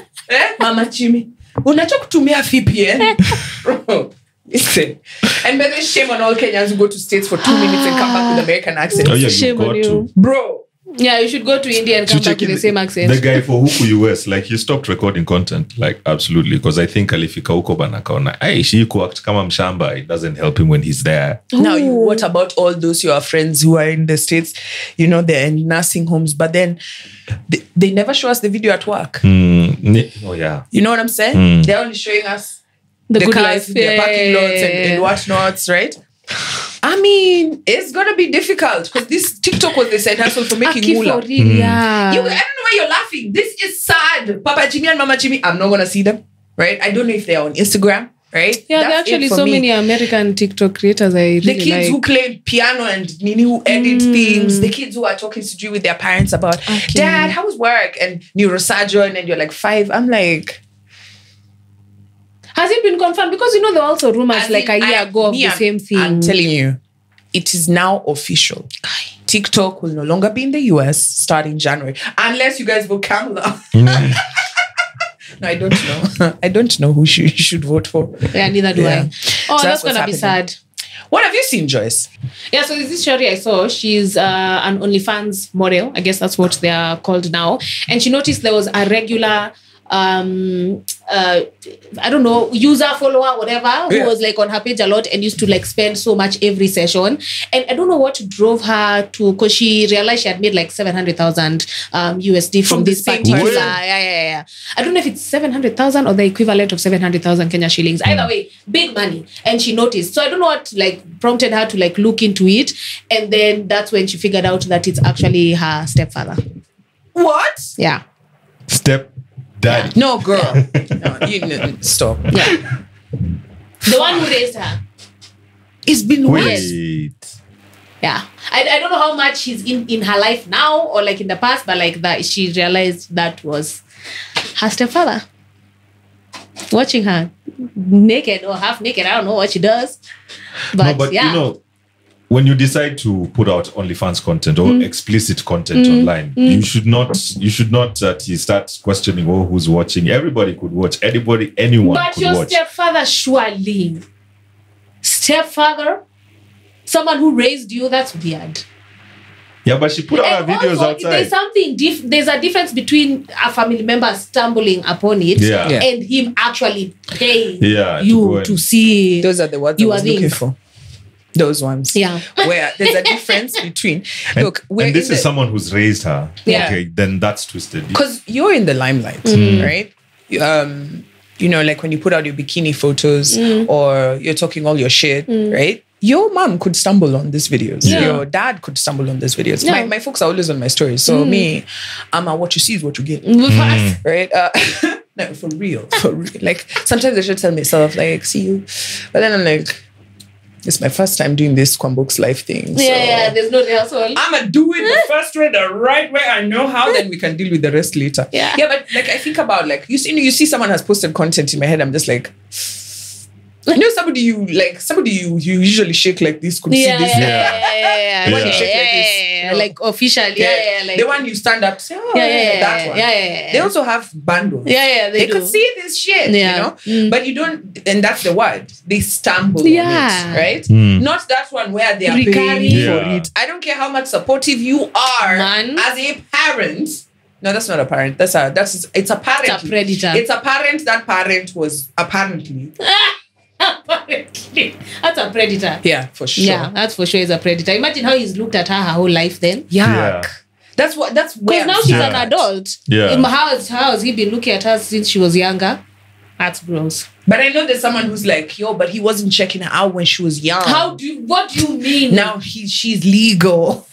A: Mama Jimmy, unacho kutumia VPN? Bro, listen. And by the way, shame on all Kenyans who go to States for 2 minutes and come back with American accents.
C: Oh yeah,
B: Shame
C: you
B: on
C: got
B: you.
C: to.
A: Bro,
B: Yeah, you should go to India and come back with the same accent.
C: The guy for Huku US, like he stopped recording content, like absolutely, because I think alifika huko bana kaona, hey, she act kama mshamba. It doesn't help him when he's there.
A: now what about all those your friends who are in the States? You know, they're in nursing homes, but then they never show us the video at work.
C: Oh yeah.
A: You know what I'm saying? They're only showing us
B: the good
A: cars,
B: life.
A: the parking lots and whatnots, right? I mean, it's gonna be difficult because this TikTok was the side hustle for making
B: Aki
A: moolah.
B: for real, yeah.
A: I don't know why you're laughing. This is sad. Papa Jimmy and Mama Jimmy, I'm not gonna see them, right? I don't know if they're on Instagram, right?
B: Yeah, there are
A: That's it
B: actually
A: for
B: so
A: me.
B: many American TikTok creators I really
A: The kids
B: like.
A: who play piano and Nini who edit things, the kids who are talking to you with their parents about, Dad, how was work? And neurosurgeon, and you're like 5. I'm like,
B: Has it been confirmed? Because you know there were also rumors
A: as
B: like
A: in,
B: a year ago of the same thing.
A: I'm telling you, it is now official. TikTok will no longer be in the US starting January, unless you guys vote Kamala. No, I don't know. I don't know who you should vote for.
B: Yeah, neither do
A: Yeah.
B: I. Oh,
A: So
B: that's
A: what's
B: gonna
A: happening.
B: be sad.
A: What have you seen, Joyce?
B: Yeah, so there's this story I saw. She's an OnlyFans model. I guess that's what they are called now. And she noticed there was a regular I don't know, user, follower, whatever, who was like on her page a lot and used to like spend so much every session. And I don't know what drove her to, because she realized she had made like 700,000 USD from this
A: same
B: particular.
A: person?
B: Yeah. I don't know if it's 700,000 or the equivalent of 700,000 Kenya shillings. Either way, big money. And she noticed. So I don't know what like prompted her to like look into it. And then that's when she figured out that it's actually her stepfather.
A: What?
B: Yeah.
C: Step daddy.
A: No, girl. No, stop.
B: Yeah. The one who raised her.
A: It's been weeks.
C: Wait.
B: Yeah. I don't know how much she's in her life now or like in the past, but like that she realized that was her stepfather. Watching her naked or half naked. I don't know what she does. But, yeah.
C: You know, when you decide to put out OnlyFans content or explicit content online, you should not you start questioning who's watching. Everybody could watch. Anyone
B: But
C: could
B: your
C: watch.
B: stepfather, surely. Stepfather? Someone who raised you, that's weird.
C: Yeah, but she put out her
B: And
C: videos
B: also,
C: outside.
B: there's something there's a difference between a family member stumbling upon it
C: Yeah. Yeah.
B: and him actually paying
C: Yeah, to go
B: you
C: and-
B: to see.
A: Those are the words
B: You
A: I was
B: are
A: looking
B: things.
A: for. Those ones.
B: Yeah.
A: Where there's a difference between... Look, we're
C: and this
A: in
C: is someone who's raised her.
B: Yeah.
C: Okay, then that's twisted.
A: because you're in the limelight, right? You know, like when you put out your bikini photos or you're talking all your shit, right? Your mom could stumble on these videos.
B: Yeah.
A: Your dad could stumble on these videos.
B: Yeah.
A: My folks are always on my stories. So me, I'm a what you see is what you get. Right? No, for real. Like sometimes I should tell myself, like, see you. But then I'm like, it's my first time doing this Kwambok's life thing. So
B: Yeah, there's no rehearsal.
A: I'ma do it the first way, the right way. I know how. Then we can deal with the rest later.
B: Yeah.
A: But like I think about like you see someone has posted content in my head. I'm just like, You know, somebody you usually shake like this could see this.
B: Yeah.
A: When you shake like this, you know.
B: Like officially. Like,
A: the one you stand up, say, that one.
B: Yeah.
A: They also have bundles.
B: They
A: could see this shit, you know? But you don't, and that's the word. They stumble on it, right? Not that one where they are paying for it. I don't care how much supportive you are as a parent. No, that's not a parent. It's a parent.
B: It's a predator.
A: It's a parent. That parent was apparently.
B: Apparently. That's a predator.
A: Yeah, for sure.
B: Yeah, that's for sure is a predator. Imagine how he's looked at her whole life then.
A: Yeah. That's where.
B: Because now she's an adult.
C: Yeah.
B: How has he been looking at her since she was younger? That's gross.
A: But I know there's someone who's like, but he wasn't checking her out when she was young.
B: What do you mean?
A: Now she's legal.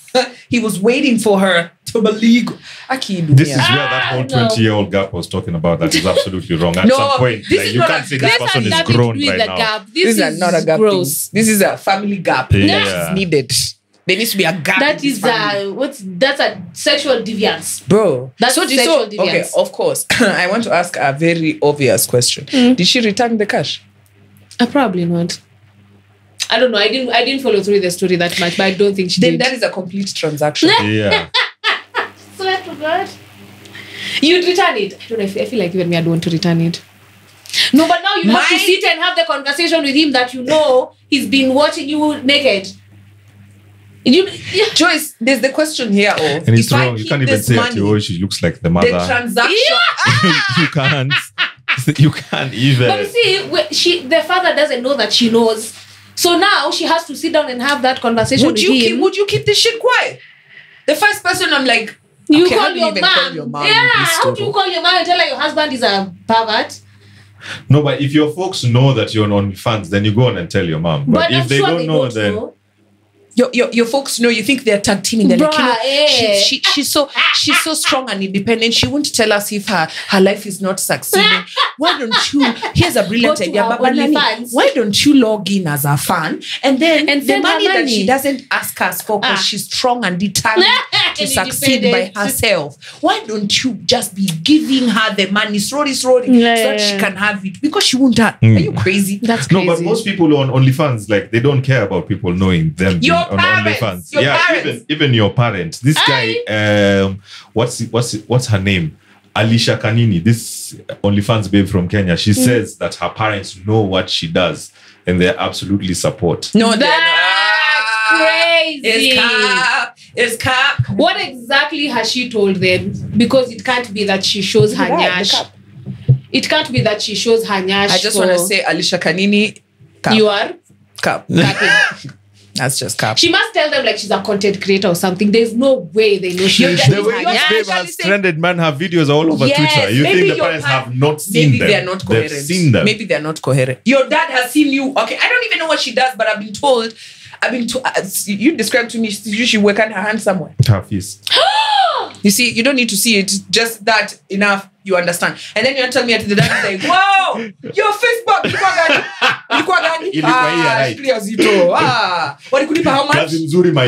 A: He was waiting for her to be legal.
C: This is where that whole 20-year-old gap was talking about. That is absolutely wrong. At some point, you can't say this person is grown right now.
B: This is not a gap.
A: Gross. This is a family gap. That is needed. There needs to be a gap.
B: That's a sexual deviance,
A: bro.
B: That's sexual deviance.
A: Okay, of course. I want to ask a very obvious question. Did she return the cash?
B: Probably not. I don't know. I didn't follow through the story that much, but I don't think she did.
A: That is a complete transaction.
C: Yeah.
B: Swear to God. You'd return it. I don't know. I feel like even me, I'd want to return it. No, but now you have to sit and have the conversation with him that he's been watching you naked.
A: Joyce, there's the question here.
C: And it's wrong. You can't even say that she looks like the mother.
A: The transaction.
C: You can't. You can't even.
B: But you see, the father doesn't know that she knows. So now she has to sit down and have that conversation with him.
A: Would you keep this shit quiet? The first person I'm like,
B: you call your mom. Yeah, how do you call your mom and tell her your husband is a pervert?
C: No, but if your folks know that you're on OnlyFans, then you go on and tell your mom. But if they don't know, then...
A: Your folks know. You think they're tag teaming. They're like, she's so strong and independent. She won't tell us if her life is not succeeding. Why don't you? Here's a brilliant idea, why don't you log in as a fan and then the money that she doesn't ask us for because she's strong and determined to succeed by herself. Why don't you just be giving her the money slowly, so that she can have it? Because she won't have. Are you crazy?
B: That's crazy.
C: No, but most people on OnlyFans, like, they don't care about people knowing them. On OnlyFans. Even your parents. This guy, what's her name? Alicia Kanini, this OnlyFans babe from Kenya. She says that her parents know what she does and they absolutely support.
A: No,
B: that's crazy.
A: It's cap.
B: What exactly has she told them? Because it can't be that she shows her nyash. It can't be that she shows her nyash.
A: I just want to say, Alicia Kanini, cap.
B: You are?
A: Cap. That's just cap.
B: She must tell them like she's a content creator or something. There's no way they know she is.
C: The way this babe has trended, man, her videos are all over Twitter. You think the parents have not seen them?
A: Maybe they're not coherent.
C: They've seen them.
A: Maybe they're not coherent. Your dad has seen you. Okay, I don't even know what she does, but I've been told. You described to me she work on her hand somewhere.
C: Tough, yes.
A: You see, you don't need to see it. Just that enough, you understand. And then you tell me at the dad, like, wow, your Facebook.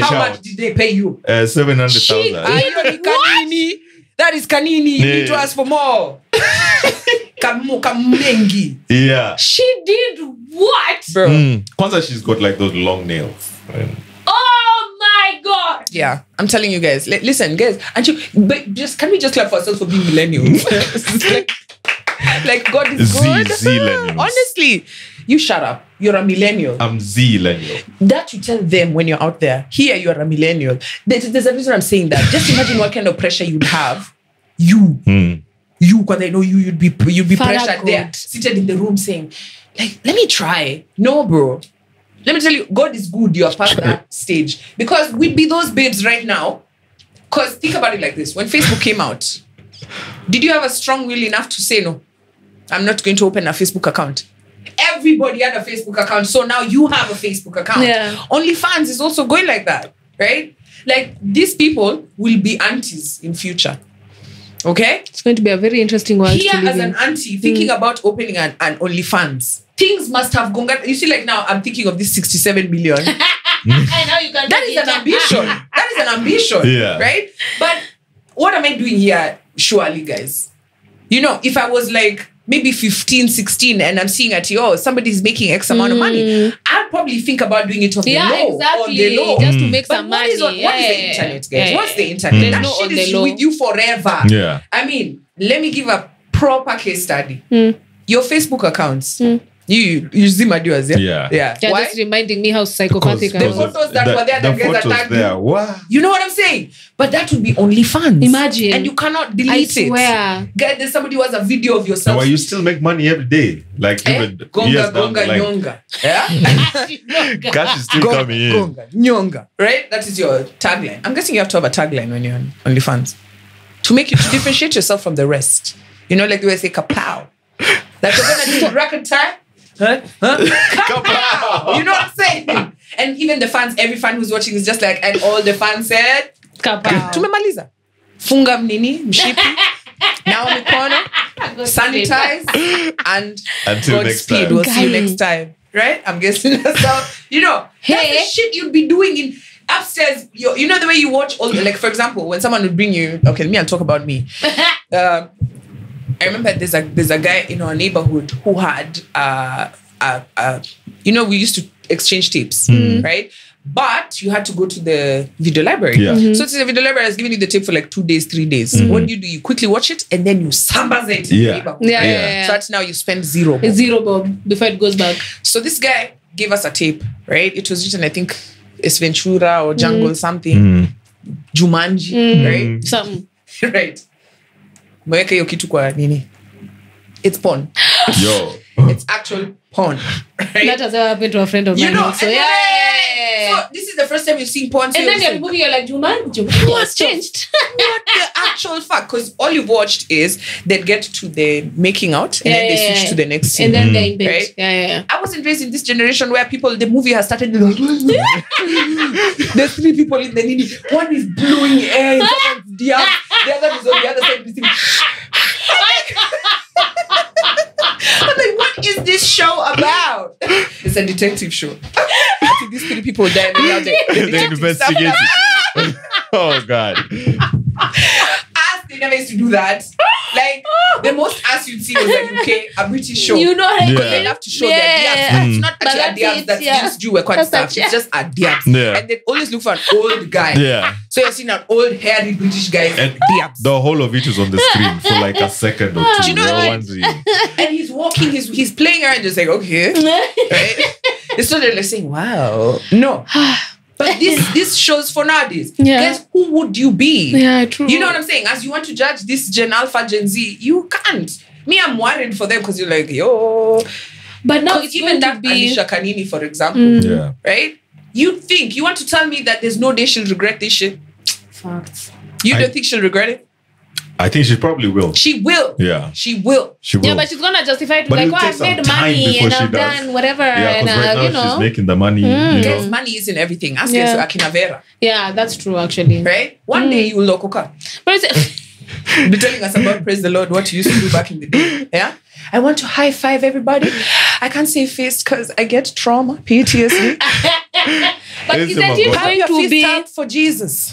A: How much did they pay you?
C: 700,000.
A: That is Kanini. You need to ask for more. Kamengi.
C: Yeah.
B: She did what?
A: Bro.
C: Kwanzaa, she's got like those long nails.
B: Oh my God.
A: Yeah, I'm telling you guys. Listen, guys, can we just clap for ourselves for being millennials? like God is good.
C: Z-millennials.
A: Honestly, you shut up. You're a millennial.
C: I'm Z-millennial.
A: That you tell them when you're out there. Here, you're a millennial. There's a reason I'm saying that. Just imagine what kind of pressure you'd have. You, because I know you'd be pressured there, seated in the room saying, like, let me try. No, bro. Let me tell you, God is good. You're past that stage. Because we'd be those babes right now. Because think about it like this. When Facebook came out, did you have a strong will enough to say, no, I'm not going to open a Facebook account? Everybody had a Facebook account. So now you have a Facebook account.
B: Yeah.
A: OnlyFans is also going like that. Right? Like, these people will be aunties in future. Okay?
B: It's going to be a very interesting one.
A: Here as an auntie, thinking about opening an OnlyFans, things must have gone. You see, like now, I'm thinking of this 67 million.
B: And now you can.
A: That is an ambition. That is an ambition.
C: Yeah.
A: Right? But what am I doing here? Surely, guys. You know, if I was like maybe 15, 16, and I'm seeing at somebody's making X amount of money, I'll probably think about doing it on the low.
B: Exactly.
A: On the low.
B: Just to make some money.
A: What is the internet, guys? What's the internet? That shit is with you forever.
C: Yeah.
A: I mean, let me give a proper case study. Your Facebook accounts. You see my viewers,
C: yeah?
A: Yeah.
B: Why? Just reminding me how psychopathic I was.
A: The photos that were there, the guys that tagged you.
C: What?
A: You know what I'm saying? But that would be OnlyFans.
B: Imagine.
A: And you cannot delete it.
B: Guys,
A: there's somebody who has a video of yourself.
C: Now, you still make money every day. Like, even
A: gonga, nyonga. Yeah?
C: Cash is still coming in.
A: Gonga, nyonga. Right? That is your tagline. I'm guessing you have to have a tagline when you're on OnlyFans. To make you to differentiate yourself from the rest. You know, like the way I say kapow. Like you're going to do record time. Kapow! You know what I'm saying? And even the fans, every fan who's watching is just like, and all the fans said,
B: kapow.
A: Tumemaliza. Funga mnini, mshipi. Now mikono, sanitize, and
C: until next
A: speed.
C: time.
A: We'll see you next time. Right? I'm guessing that's how, that's the shit you'd be doing in upstairs. You know the way you watch all, like, for example, when someone would bring you, okay, me and talk about me. I remember there's a guy in our neighborhood who had we used to exchange tapes, right? But you had to go to the video library. Yeah. So the video library has given you the tape for like 2 days, 3 days. What do? You quickly watch it and then you sambas it in the neighborhood.
B: Yeah.
A: So that's now you spend zero bob.
B: Zero bob before it goes back.
A: So this guy gave us a tape, right? It was written, I think, Es Ventura or Jungle something. Jumanji, right?
B: Something.
A: Right. Mweka hiyo kitu kwa nini? It's porn.
C: Yo.
A: It's actual porn. Right?
B: That has ever happened to a friend of mine. So
A: so this is the first time you've seen porn. So
B: and then you're moving, you're like, Jumanji what's changed?
A: What the actual fact? Because all you've watched is they get to the making out and then they switch to the next scene.
B: And then they're in bed.
A: Right?
B: Yeah.
A: I wasn't raised in this generation where the movie has started like, there's 3 people in the nini. One is blowing air in someone's diab. The other is on the other side. I'm like, what is this show about? It's a detective show. I think these 3 people died and they're
C: investigating. Oh God.
A: They never used to do that. Like the most ass you'd see was a UK, a British show.
B: You know,
A: because they love to show their diabs. It's not actually a diabs that's used to work on stuff. It's just a diabs.
C: Yeah.
A: And they always look for an old guy.
C: Yeah.
A: So you're seeing an old hairy British guy and diabs.
C: The whole of it is on the screen for like a second or 2.
A: Do you know
C: what?
A: And he's walking, he's playing around just like, okay. Right? It's not like saying, wow. No. But this shows for nowadays. Guys, who would you be?
B: Yeah, true.
A: You know what I'm saying? As you want to judge this Gen Alpha, Gen Z, you can't. Me, I'm worried for them because you're like, yo.
B: But now it's
A: even that Imeisha Kanini, for example, right? You want to tell me that there's no day she'll regret this shit?
B: Facts.
A: You don't think she'll regret it?
C: I think she probably will.
A: She will.
C: Yeah.
A: She will.
B: Yeah, but she's gonna justify it with like, I've made money and I've done whatever.
C: Yeah, because right now she's making the money.
A: Yes, money isn't everything. Ask Akina Vera.
B: Yeah, that's true actually.
A: Right? One day you will lokoka.
B: But
A: be telling us about praise the Lord, what you used to do back in the day. Yeah? I want to high five everybody. I can't say fist because I get trauma, PTSD.
B: But isn't it going to be
A: for Jesus?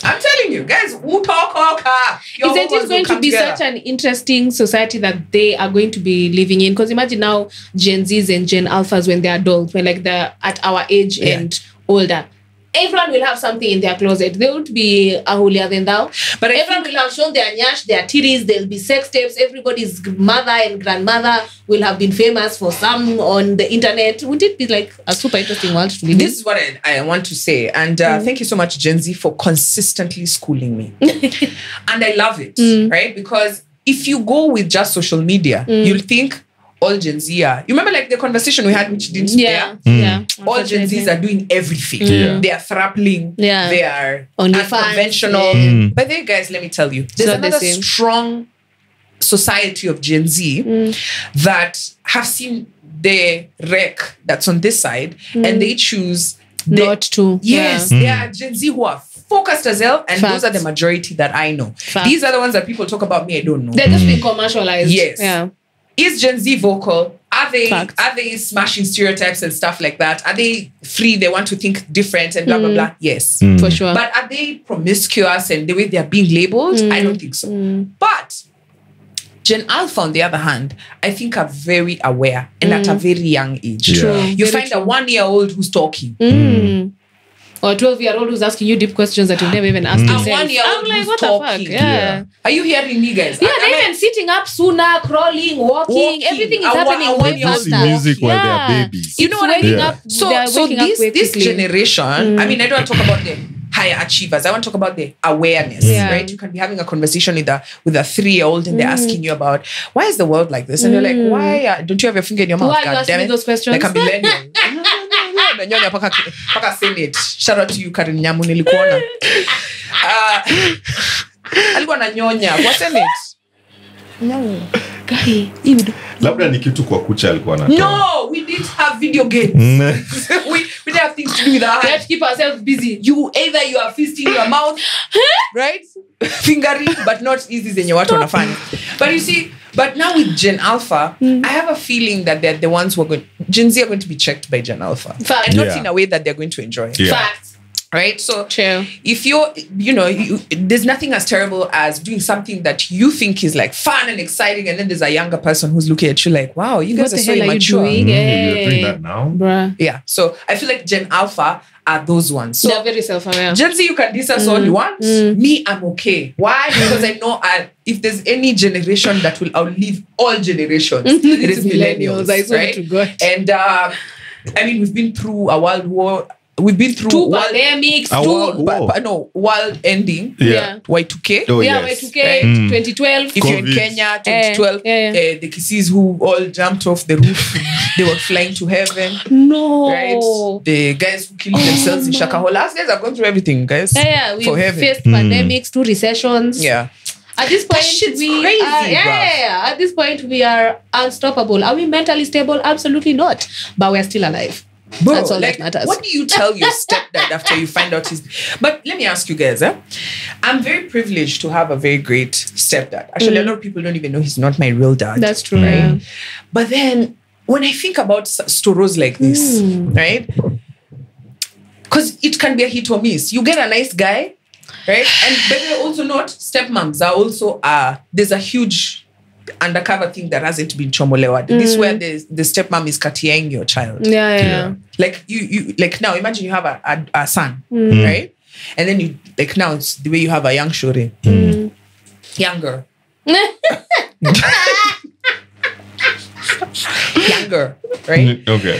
A: I'm telling you, guys, isn't
B: it going to be such an interesting society that they are going to be living in? Because imagine now Gen Zs and Gen Alphas when they're adults, when like they're at our age and older. Everyone will have something in their closet. They won't be a holier than thou. But everyone will have shown their nyash, their titties. There'll be sex tapes. Everybody's mother and grandmother will have been famous for some on the internet. Wouldn't it be like a super interesting world to live in?
A: This is what I want to say. And thank you so much, Gen Z, for consistently schooling me. And I love it, right? Because if you go with just social media, you'll think all Gen Z are. You remember like the conversation we had which didn't
B: yeah.
A: All Gen Zs are doing everything. They are thrappling. They are unconventional. But then guys, let me tell you, there's another strong society of Gen Z that have seen the wreck that's on this side and they choose
B: not to.
A: Yes, they are Gen Z who are focused as hell, and those are the majority that I know. These are the ones that people talk about me, I don't know.
B: They're just being commercialized.
A: Yes.
B: Yeah.
A: Is Gen Z vocal? Are they smashing stereotypes and stuff like that? Are they free? They want to think different and blah, blah, blah? Yes.
B: For sure.
A: But are they promiscuous and the way they're being labeled? I don't think so. But Gen Alpha, on the other hand, I think are very aware and at a very young age. You find a 1-year-old who's talking.
B: Or a 12-year-old who's asking you deep questions that you've never even asked yourself.
A: A 1-year-old
B: I'm like,
A: who's
B: what
A: talking.
B: the fuck? Yeah.
A: Are you hearing me, guys?
B: Yeah, they're even sitting up sooner, crawling, walking. Everything is happening way faster.
C: Music while they are babies.
A: You know what I mean?
B: Up,
A: So this
B: quickly.
A: generation, I mean, I don't want to talk about the higher achievers. I want to talk about the awareness, right? You can be having a conversation with a 3-year-old and they're asking you about, why is the world like this? And you're like, why? Don't you have your finger in your mouth?
B: Why are you asking me those questions?
A: Like a millennial. Nanyonya paka Senate. Shout out to you, Karen Nyamu, nilikuona. Alikuwa nanyonya kwa Senate. No.
C: Labda ni kitu kwa kucha alikuwa anatoa.
A: No, we didn't have video games. we didn't have things to do with our hands.
B: We have to keep ourselves busy.
A: You are feasting your mouth, right? Fingering, but not easy zenye watu wanafanya. But you see, but now with Gen Alpha, I have a feeling that they're the ones who are going, Gen Z are going to be checked by Gen Alpha.
B: Fact.
A: And not in a way that they're going to enjoy.
B: Fact.
A: Right? So
B: True.
A: if you're, there's nothing as terrible as doing something that you think is like fun and exciting, and then there's a younger person who's looking at you like, wow, you guys are so immature.
C: You're doing that now?
B: Bruh.
A: Yeah. So I feel like Gen Alpha are those ones. So
B: they're very self-aware.
A: Gen Z, you can diss us all you want. Me, I'm okay. Why? Because I know if there's any generation that will outlive all generations, it is millennials. I swear to God. And I mean, we've been through a world war. We've been through
B: 2 pandemics,
A: world ending.
B: Yeah.
A: Y2K.
C: Oh,
B: yeah,
C: yes.
B: Y2K, 2012.
A: If you're in Kenya, 2012, the Kisses who all jumped off the roof, they were flying to heaven.
B: No.
A: Right? The guys who killed themselves in Shakahola. Us guys have gone through everything, guys.
B: Yeah, we
A: heaven.
B: faced pandemics, 2 recessions.
A: Yeah.
B: At this point,
A: shit's
B: we
A: crazy,
B: At this point, we are unstoppable. Are we mentally stable? Absolutely not. But we're still alive.
A: Bro,
B: that's all that matters.
A: What do you tell your stepdad after you find out his... But let me ask you guys, I'm very privileged to have a very great stepdad. Actually, a lot of people don't even know he's not my real dad.
B: That's true.
A: Right? But then, when I think about stories like this, right? Because it can be a hit or miss. You get a nice guy, right? But they're also not... Stepmoms are also... there's a huge... undercover thing that hasn't been chomolewa. This is where the stepmom is katiaing your child.
B: Yeah.
A: Like you like now imagine you have a son, right? And then you like now it's the way you have a young shore. Younger. Younger, right?
C: Okay.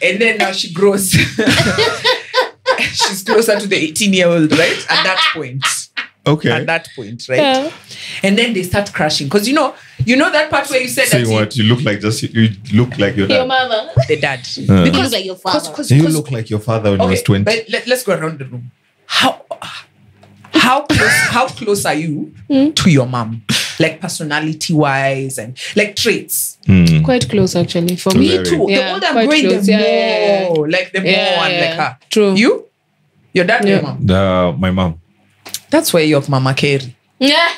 A: And then now she grows. She's closer to the 18-year-old, right? At that point.
C: Okay.
A: At that point, right? Yeah. And then they start crashing. Because you know that part where you said
C: that you look like your dad.
B: Your mother.
A: The dad.
B: Because you look like your father.
C: You look like your father when he was 20.
A: But let's go around the room. How close are you to your mom? Like personality-wise and like traits.
B: Quite close, actually. For me
A: too.
B: Yeah,
A: the older I'm growing,
B: close.
A: the more like the more I'm like her.
B: True.
A: You? Your dad or your mom?
C: My mom.
A: That's why you're of Mama Kerry.
B: Yeah.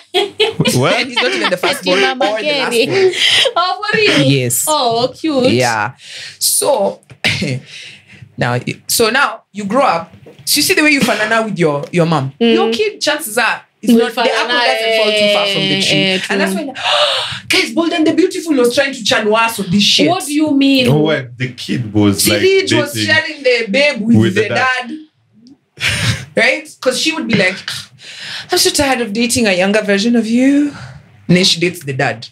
C: What?
A: And he's not even the first born or the last born.
B: Oh, for real?
A: Yes.
B: Oh, cute.
A: Yeah. So now you grow up. So you see the way you fanana with your mom. Your kid, chances are, it's not the apple doesn't fall too far from the tree. And that's why guys, Bold and the Beautiful was trying to chanwas on this shit.
B: What do you mean?
C: Oh, when the kid was
A: Sirij was sharing the babe with the dad. Right? Because she would be like, I'm so tired of dating a younger version of you. And then she dates the dad.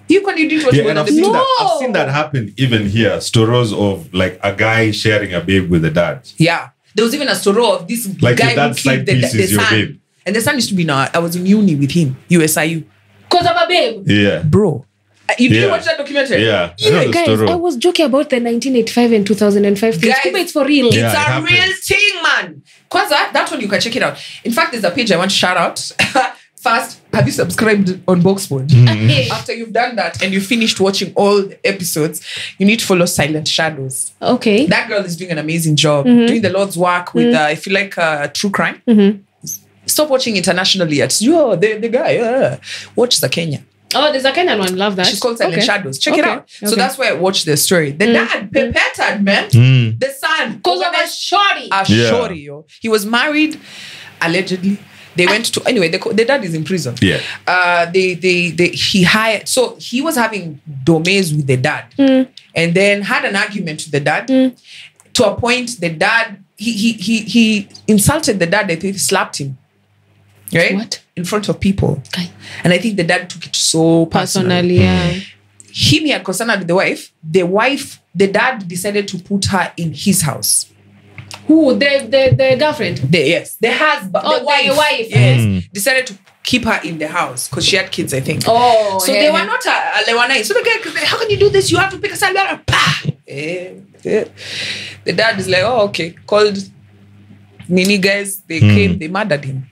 A: You didn't watch Bold and the Beautiful.
C: I've seen that happen even here. Stories of like a guy sharing a babe with the dad.
A: Yeah. There was even a story of this
C: like
A: guy
C: who killed the
A: son.
C: Babe.
A: And the son used to be now. I was in uni with him, USIU.
B: Because of a babe?
C: Yeah.
A: Bro. You didn't watch that documentary?
C: Yeah.
B: Guys, I was joking about the 1985 and 2005 things.
A: Guys,
B: it's for real.
A: It's a real thing, man. Kwanza, that one you can check it out. In fact, there's a page I want to shout out. First, have you subscribed on Boxpod? After you've done that and you finished watching all the episodes, you need to follow Silent Shadows.
B: Okay.
A: That girl is doing an amazing job. Doing the Lord's work with, if you like true crime, stop watching internationally. It's the guy. Watch the Kenya.
B: Oh, there's a Kenyan one. Love that.
A: She's called Silent Shadows. Check it out.
B: Okay.
A: So that's where I watched the story. The dad pepettered, man. The son.
B: Because of a shorty.
A: A shorty, yo. He was married, allegedly. They went to anyway. The dad is in prison.
C: Yeah.
A: He hired. So he was having domains with the dad, and then had an argument with the dad. To a point, the dad he insulted the dad. I think he slapped him. Right?
B: What?
A: In front of people.
B: Okay.
A: And I think the dad took it so personally.
B: Yeah.
A: He had concerned with the wife. The dad decided to put her in his house.
B: Who? The girlfriend?
A: Yes. The husband.
B: Oh,
A: the wife. Yes. Decided to keep her in the house because she had kids, I think.
B: Oh.
A: So they were not a So the guy, how can you do this? You have to pick a side. The dad is like, oh, okay. Called Nini guys. They came. They murdered him.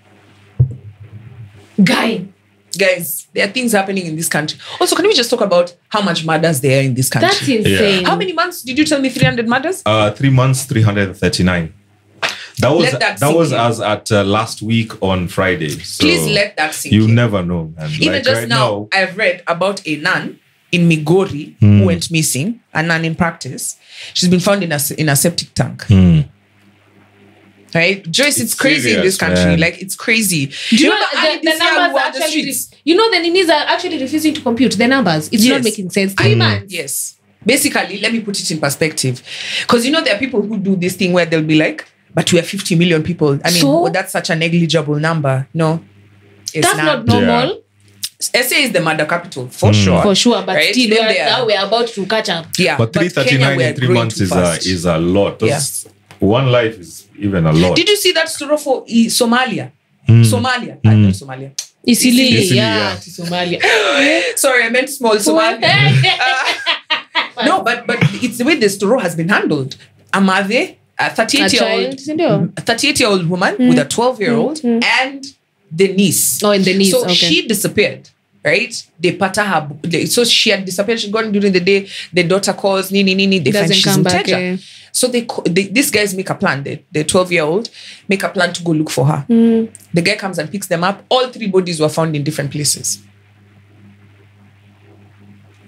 A: Guys, there are things happening in this country. Also, can we just talk about how much murders there are in this country?
B: That's insane.
A: How many months did you tell me? 300 murders?
C: 3 months, 339. That was as at last week on Friday. So
A: please let that sink
C: you
A: in.
C: Never know. And
A: even
C: like
A: just
C: right
A: now, I've read about a nun in Migori who went missing, a nun in practice. She's been found in a septic tank. Right, Joyce, it's crazy serious, in this country. Man. Like, it's crazy.
B: Do you know the numbers are actually? You know, the Ninis are actually refusing to compute the numbers. It's not making sense. 3 months.
A: Yes. Basically, let me put it in perspective, because you know there are people who do this thing where they'll be like, "But we have 50 million people." I mean, that's such a negligible number. No,
B: that's not normal.
A: Yeah. SA is the murder capital for sure.
B: For sure, but right? Still, now we're about to catch up.
A: Yeah,
C: but 339 in 3 months is a lot. That's one life is even a lot.
A: Did you see that story for Somalia? Somalia. I know Somalia.
B: Easily, yeah. To Somalia.
A: Sorry, I meant small Somalia. No, but it's the way the story has been handled. Amade, a 38-year-old woman with a 12-year-old and the niece.
B: Oh, and the niece.
A: So she disappeared. Right? They pata her. So she had disappeared. She'd gone during the day. The daughter calls, Nini. They find she's in Teja. So these guys make a plan. The 12-year-old make a plan to go look for her. The guy comes and picks them up. All 3 bodies were found in different places.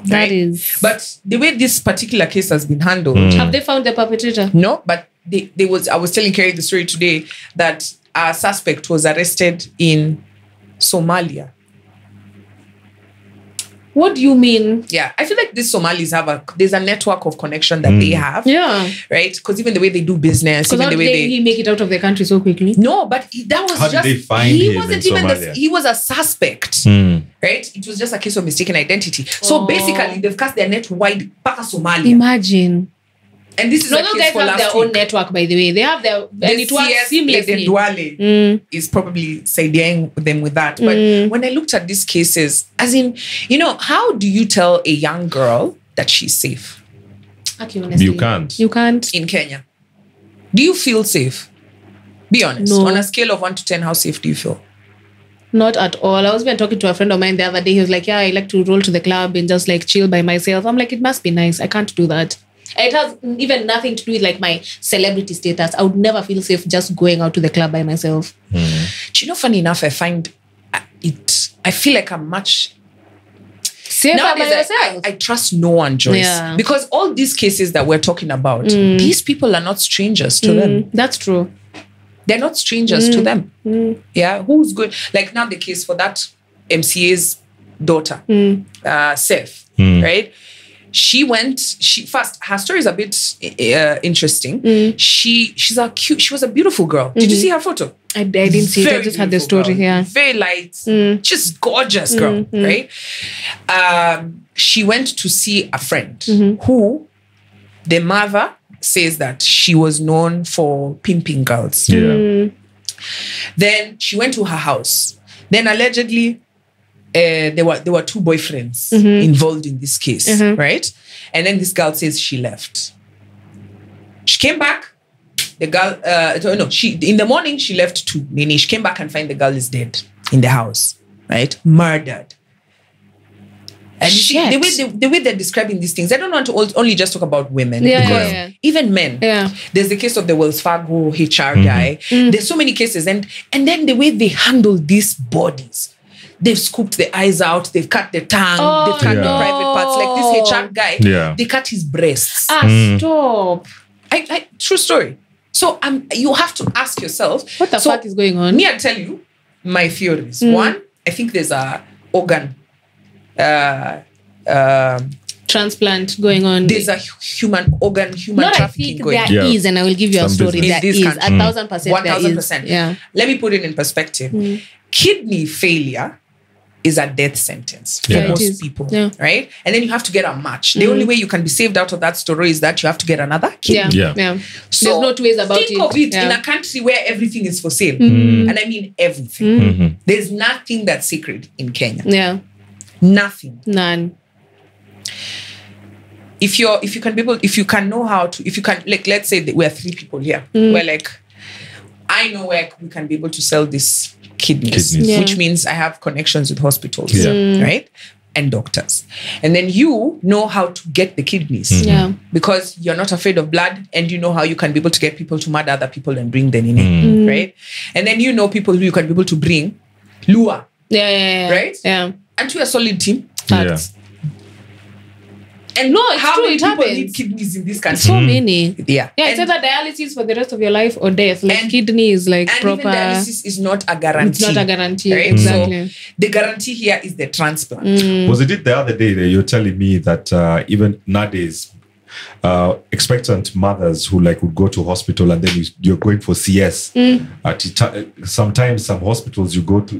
B: That is.
A: But the way this particular case has been handled,
B: have they found the perpetrator?
A: No, but I was telling Kerry the story today that a suspect was arrested in Somalia.
B: What do you mean?
A: Yeah, I feel like these Somalis there's a network of connection that they have.
B: Yeah.
A: Right? Because even the way they do business, even
B: the way he make it out of the country so quickly?
A: No, but that was
C: how
A: just...
C: did they find
A: he
C: him
A: wasn't
C: in
A: even
C: Somalia?
A: He was a suspect. Right? It was just a case of mistaken identity. So basically, they've cast their net wide back to Somalia.
B: Imagine.
A: And this is a case for last week.
B: They have their own network, by the way. They have their... And it works seamlessly.
A: Duale is probably siding them with that. But when I looked at these cases, as in, you know, how do you tell a young girl that she's safe?
B: Okay, honestly.
C: You can't.
B: You can't.
A: In Kenya. Do you feel safe? Be honest.
B: No.
A: On a scale of 1 to 10, how safe do you feel?
B: Not at all. I was even talking to a friend of mine the other day. He was like, yeah, I like to roll to the club and just like chill by myself. I'm like, it must be nice. I can't do that. It has even nothing to do with like my celebrity status. I would never feel safe just going out to the club by myself.
A: Do you know, funny enough, I find I feel like I'm much
B: safer by yourself.
A: I trust no one, Joyce.
B: Yeah.
A: Because all these cases that we're talking about, these people are not strangers to them.
B: That's true.
A: They're not strangers to them. Yeah. Who's good? Like now the case for that MCA's daughter, Seth, right? She first, her story is a bit interesting. She was a beautiful girl. Did you see her photo?
B: I didn't see it. I just had the story here.
A: Very light, just gorgeous girl, right? She went to see a friend who the mother says that she was known for pimping girls.
C: Yeah.
A: Then she went to her house. Then allegedly, there were 2 boyfriends involved in this case, right? And then this girl says she left. She came back. The girl, in the morning she left to Nini. She came back and find the girl is dead in the house, right? Murdered. And you see, the way they're describing these things, I don't want to only just talk about women. Because even men. Yeah. There's the case of the Wells Fargo HR guy. There's so many cases. And then the way they handle these bodies. They've scooped the eyes out, they've cut the tongue, they've cut the private parts. Like this HR guy, they cut his breasts.
B: Stop.
A: True story. So you have to ask yourself,
B: what the fuck is going on?
A: Me, I tell you, my theories. One, I think there's a organ
B: transplant going on.
A: There's a human trafficking going on.
B: There is, and I will give you a story. There is 1,000%.
A: 1,000%.
B: Yeah.
A: Let me put it in perspective. Kidney failure is a death sentence for most people, right? And then you have to get a match. The only way you can be saved out of that story is that you have to get another kidney.
B: Yeah.
A: So
B: there's no two ways about it.
A: Think of it in a country where everything is for sale. And I mean everything. There's nothing that's sacred in Kenya.
B: Yeah.
A: Nothing.
B: None.
A: If you can know how to, like, let's say that we're 3 people here. We're like, I know where we can be able to sell this kidneys. Which means I have connections with hospitals, right? And doctors. And then you know how to get the kidneys. Because you're not afraid of blood, and you know how you can be able to get people to murder other people and bring them in, right? And then you know people who you can be able to bring, lure. Right?
B: Yeah.
A: And to a solid team.
B: Facts.
A: And
B: no, it's
A: how
B: true,
A: many
B: it
A: people
B: happens.
A: need kidneys in this country?
B: So many.
A: Yeah.
B: It's either dialysis for the rest of your life or death. Like kidneys, like
A: and
B: proper.
A: Even dialysis is not a guarantee.
B: It's not a guarantee.
A: Right?
B: Exactly.
A: So the guarantee here is the transplant.
C: Was it the other day that you're telling me that even nowadays, expectant mothers who like would go to hospital and then you're going for CS. Sometimes some hospitals you go to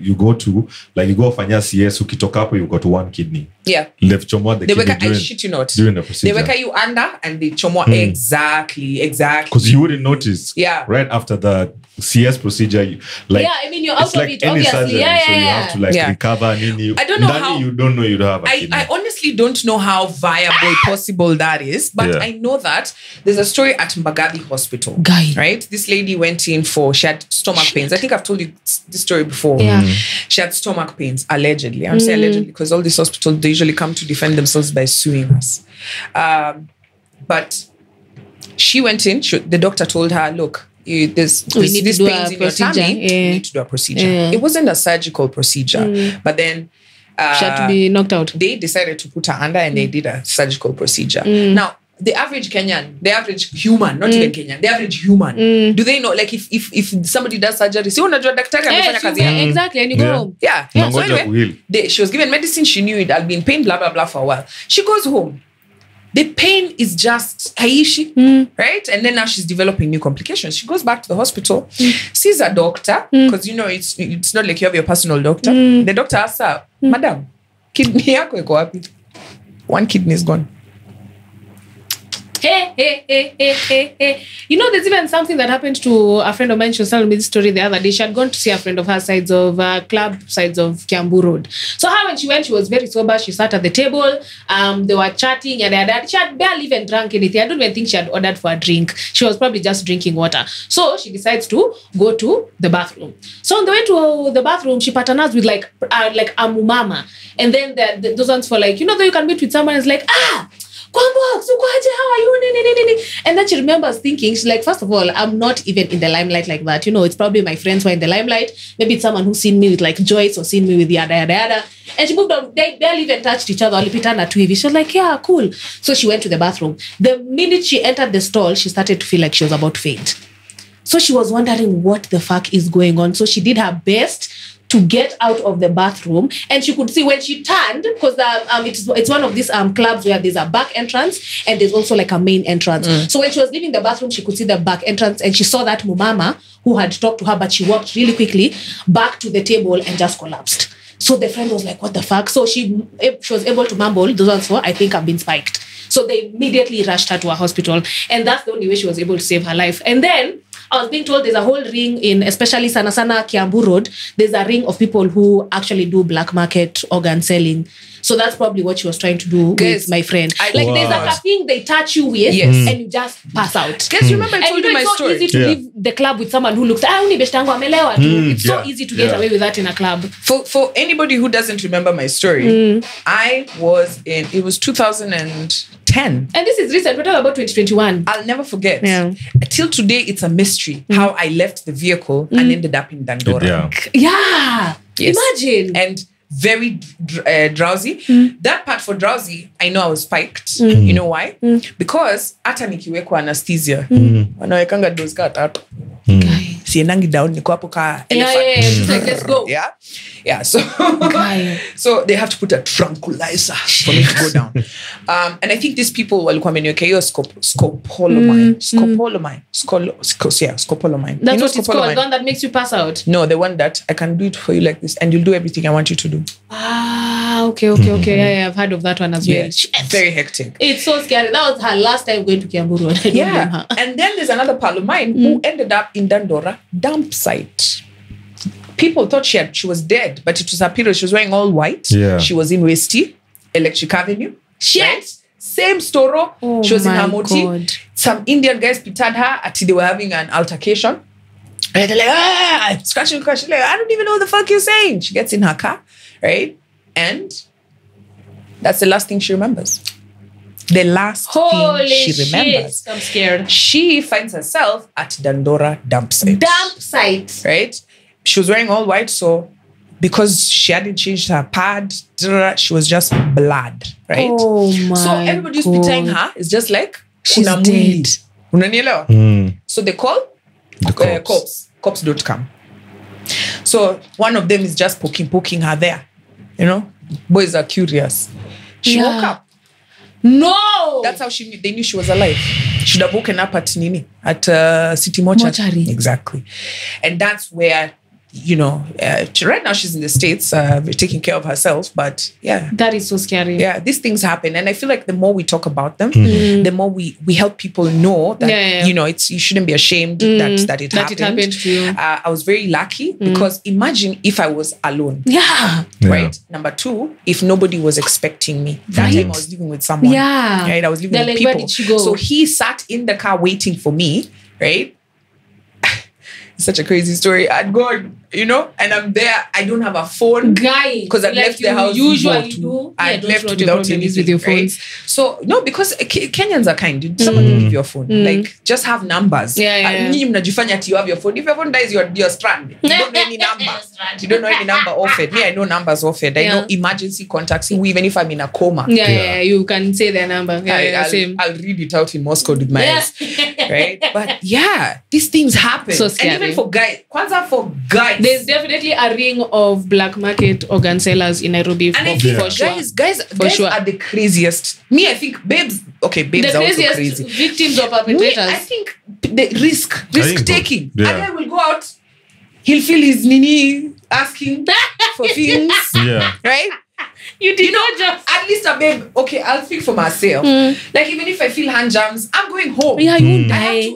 C: like you go fanya CS, ukitoka hapo you've got 1 kidney.
A: Yeah.
C: Left chomoa the
A: they
C: kidney
A: I shit you not.
C: During the procedure.
A: They wake you under and they chomoa exactly.
C: Because you wouldn't notice.
A: Yeah.
C: Right after the CS procedure,
B: I mean, you're out of it, obviously.
C: Surgery, so you have to recover.
A: I don't know how.
C: You don't know you'd have a kidney.
A: I honestly don't know how viable possible that is, but I know that there's a story at Mbagathi Hospital. Right? This lady went in she had stomach pains. I think I've told you this story before.
B: Yeah.
A: She had stomach pains, allegedly. I'm saying allegedly because all these hospitals, they usually come to defend themselves by suing us. But she went in, the doctor told her, look, this pains in your tummy, you need to do a procedure. It wasn't a surgical procedure, but then
B: she had to be knocked out.
A: They decided to put her under and they did a surgical procedure. Now, the average Kenyan, the average human, not even Kenyan, the average human, do they know, like if somebody does surgery, say, unajua daktari amefanya kazi yake.
B: Exactly, and you go home.
A: Yeah. So anyway, she was given medicine, she knew it, I'll be in pain, blah, blah, blah for a while. She goes home. The pain is just haishi, right? And then now she's developing new complications. She goes back to the hospital, sees a doctor, because it's not like you have your personal doctor. The doctor asks her, Madam, kidney yako iko wapi? 1 kidney is gone.
B: Hey. You know, there's even something that happened to a friend of mine. She was telling me this story the other day. She had gone to see a friend of her club sides of Kiambu Road. So her, when she went, she was very sober. She sat at the table. They were chatting and she had barely even drank anything. I don't even think she had ordered for a drink. She was probably just drinking water. So she decides to go to the bathroom. So on the way to the bathroom, she partners with like a mumama. And then those ones for like, though you can meet with someone, it's like, Kwambox, how are you? And then she remembers thinking, she's like, first of all, I'm not even in the limelight like that. It's probably my friends who are in the limelight. Maybe it's someone who's seen me with like Joyce or seen me with yada. And she moved on. They barely even touched each other. She was like, yeah, cool. So she went to the bathroom. The minute she entered the stall, she started to feel like she was about to faint. So she was wondering what the fuck is going on. So she did her best to get out of the bathroom, and she could see when she turned, because it's one of these clubs where there's a back entrance and there's also like a main entrance. So when she was leaving the bathroom, she could see the back entrance, and she saw that mumama who had talked to her, but she walked really quickly back to the table and just collapsed. So the friend was like, what the fuck? So she was able to mumble, those ones for, I think I've been spiked. So they immediately rushed her to a hospital, and that's the only way she was able to save her life. And then I was being told there's a whole ring in, especially Sana Kiambu Road, there's a ring of people who actually do black market organ selling. So that's probably what she was trying to do with my friend. There's like a thing they touch you with, and you just pass out.
A: Guys, remember I told you my story.
B: It's so easy to leave the club with someone who looks, it's so easy to get away with that in a club. For anybody who doesn't remember my story, I was it was 2010. And this is recent, we're talking about 2021.
A: I'll never forget. Till today, it's a mystery how I left the vehicle and ended up in Dandora.
B: Yes. Imagine.
A: And very drowsy. That part for drowsy, I know I was spiked. You know why? Because hata nikiwekwa anesthesia, wanawekanga dose ka 3. siendangi down, niko hapo ka elephant.
B: Just like, let's go.
A: Yeah. So they have to put a tranquilizer for me to go down. And I think these people walikuwa wameniweka hiyo scopolamine. Scopolamine.
B: That's what it's called. The one that makes you pass out.
A: No, the one that I can do it for you like this, and you'll do everything I want you to do.
B: Okay. Yeah, I've heard of that one as well.
A: Very hectic.
B: It's so scary. That was her last time going to Kiamburu. And I don't blame her.
A: And then there's another pal of mine who ended up in Dandora dump site. People thought she was dead, but it was her period. She was wearing all white.
C: Yeah.
A: She was in Westie, Electric Avenue.
B: Shit.
A: Same storo. She was in Hamoti.
B: God.
A: Some Indian guys pitied her until they were having an altercation. And they're like, scratching. Like, I don't even know what the fuck you're saying. She gets in her car, right? And that's the last thing she remembers. The last thing she remembers.
B: I'm scared.
A: She finds herself at Dandora dump site. Right? She was wearing all white, so because she hadn't changed her pad, she was just blood, right?
B: Oh my
A: So everybody's pitying her. It's just like
B: she's dead.
A: Unanielewa? So they call the cops. Cops.com. So one of them is just poking her there. You know? Boys are curious. She woke up.
B: No!
A: That's how they knew she was alive. Should have woken up at City Mortuary. Exactly. And that's where, right now she's in the States, taking care of herself. But yeah.
B: That is so scary.
A: Yeah, these things happen. And I feel like the more we talk about them, the more we help people know that, you shouldn't be ashamed that it happened
B: to you.
A: I was very lucky because imagine if I was alone.
B: Yeah.
A: Right? Number two, if nobody was expecting me. That time I was living with someone.
B: Yeah.
A: Right? I was living with people. Where did you go? So he sat in the car waiting for me, right? It's such a crazy story. I'd go, and I'm there. I don't have a phone.
B: Guy.
A: Because I'd left the house.
B: Usually do.
A: I'd left without anything
B: with your phones.
A: Right? So, no, because Kenyans are kind. Someone will give you a phone. Like, just have numbers.
B: Yeah.
A: You have your phone. If your phone dies, you're stranded. You don't know any number. You don't know any number offered. Me, I know numbers offered. I know emergency contacts. Even if I'm in a coma.
B: Yeah. You can say their number. Same.
A: I'll read it out in Moscow with my eyes. Right? But yeah, these things happen.
B: So scary.
A: And even for guys. Kwanza for guys.
B: There's definitely a ring of black market organ sellers in Nairobi for sure.
A: Guys are the craziest. Me, I think babes are also crazy.
B: Victims of perpetrators.
A: I think the risk taking.
C: Yeah.
A: A guy will go out, he'll feel his nini asking for things.
C: Yeah.
A: Right?
B: You know, just
A: at least a babe, I'll speak for myself. Like, even if I feel hand jams, I'm going home.
B: Yeah, you won't die.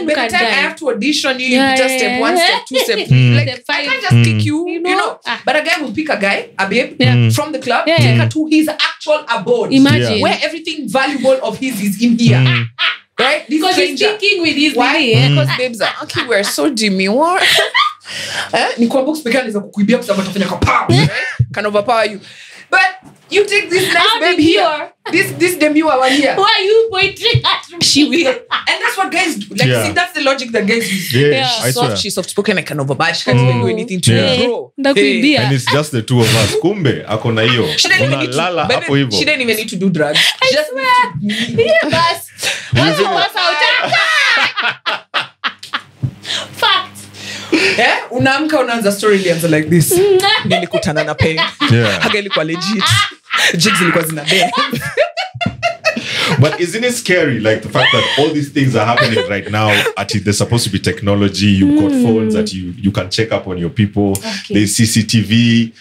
A: By the time I have to audition you, just step one, step two, step like,
B: Step five.
A: I can't just pick you know. But a guy will pick a babe, from the club, take her to his actual abode.
B: Imagine.
A: Where everything valuable of his is in here. Right?
B: Because he's thinking with his
A: why? Because babes are, we're so demure. Nikuwa box pekee anaweza kukuibia kwa sababu atafanya kwa power. Can overpower you. But you take this nice babe here. This demure one here.
B: Why are you pointing at me?
A: She will. And that's what guys do. Like, see, that's the logic that guys use. She's soft spoken, I can overbuy. She can't even do anything to me, bro.
C: And it's just the two of us. Kumbe, ako na hiyo.
A: She didn't even need to do drugs.
B: I just fact.
A: Unaamka unaanza story ilianza like this. Nilikutana na pain. Haga ilikuwa legit. Jigs ilikuwa zina dance.
C: But isn't it scary, like the fact that all these things are happening right now? There's supposed to be technology. You've got phones that you can check up on your people. There's CCTV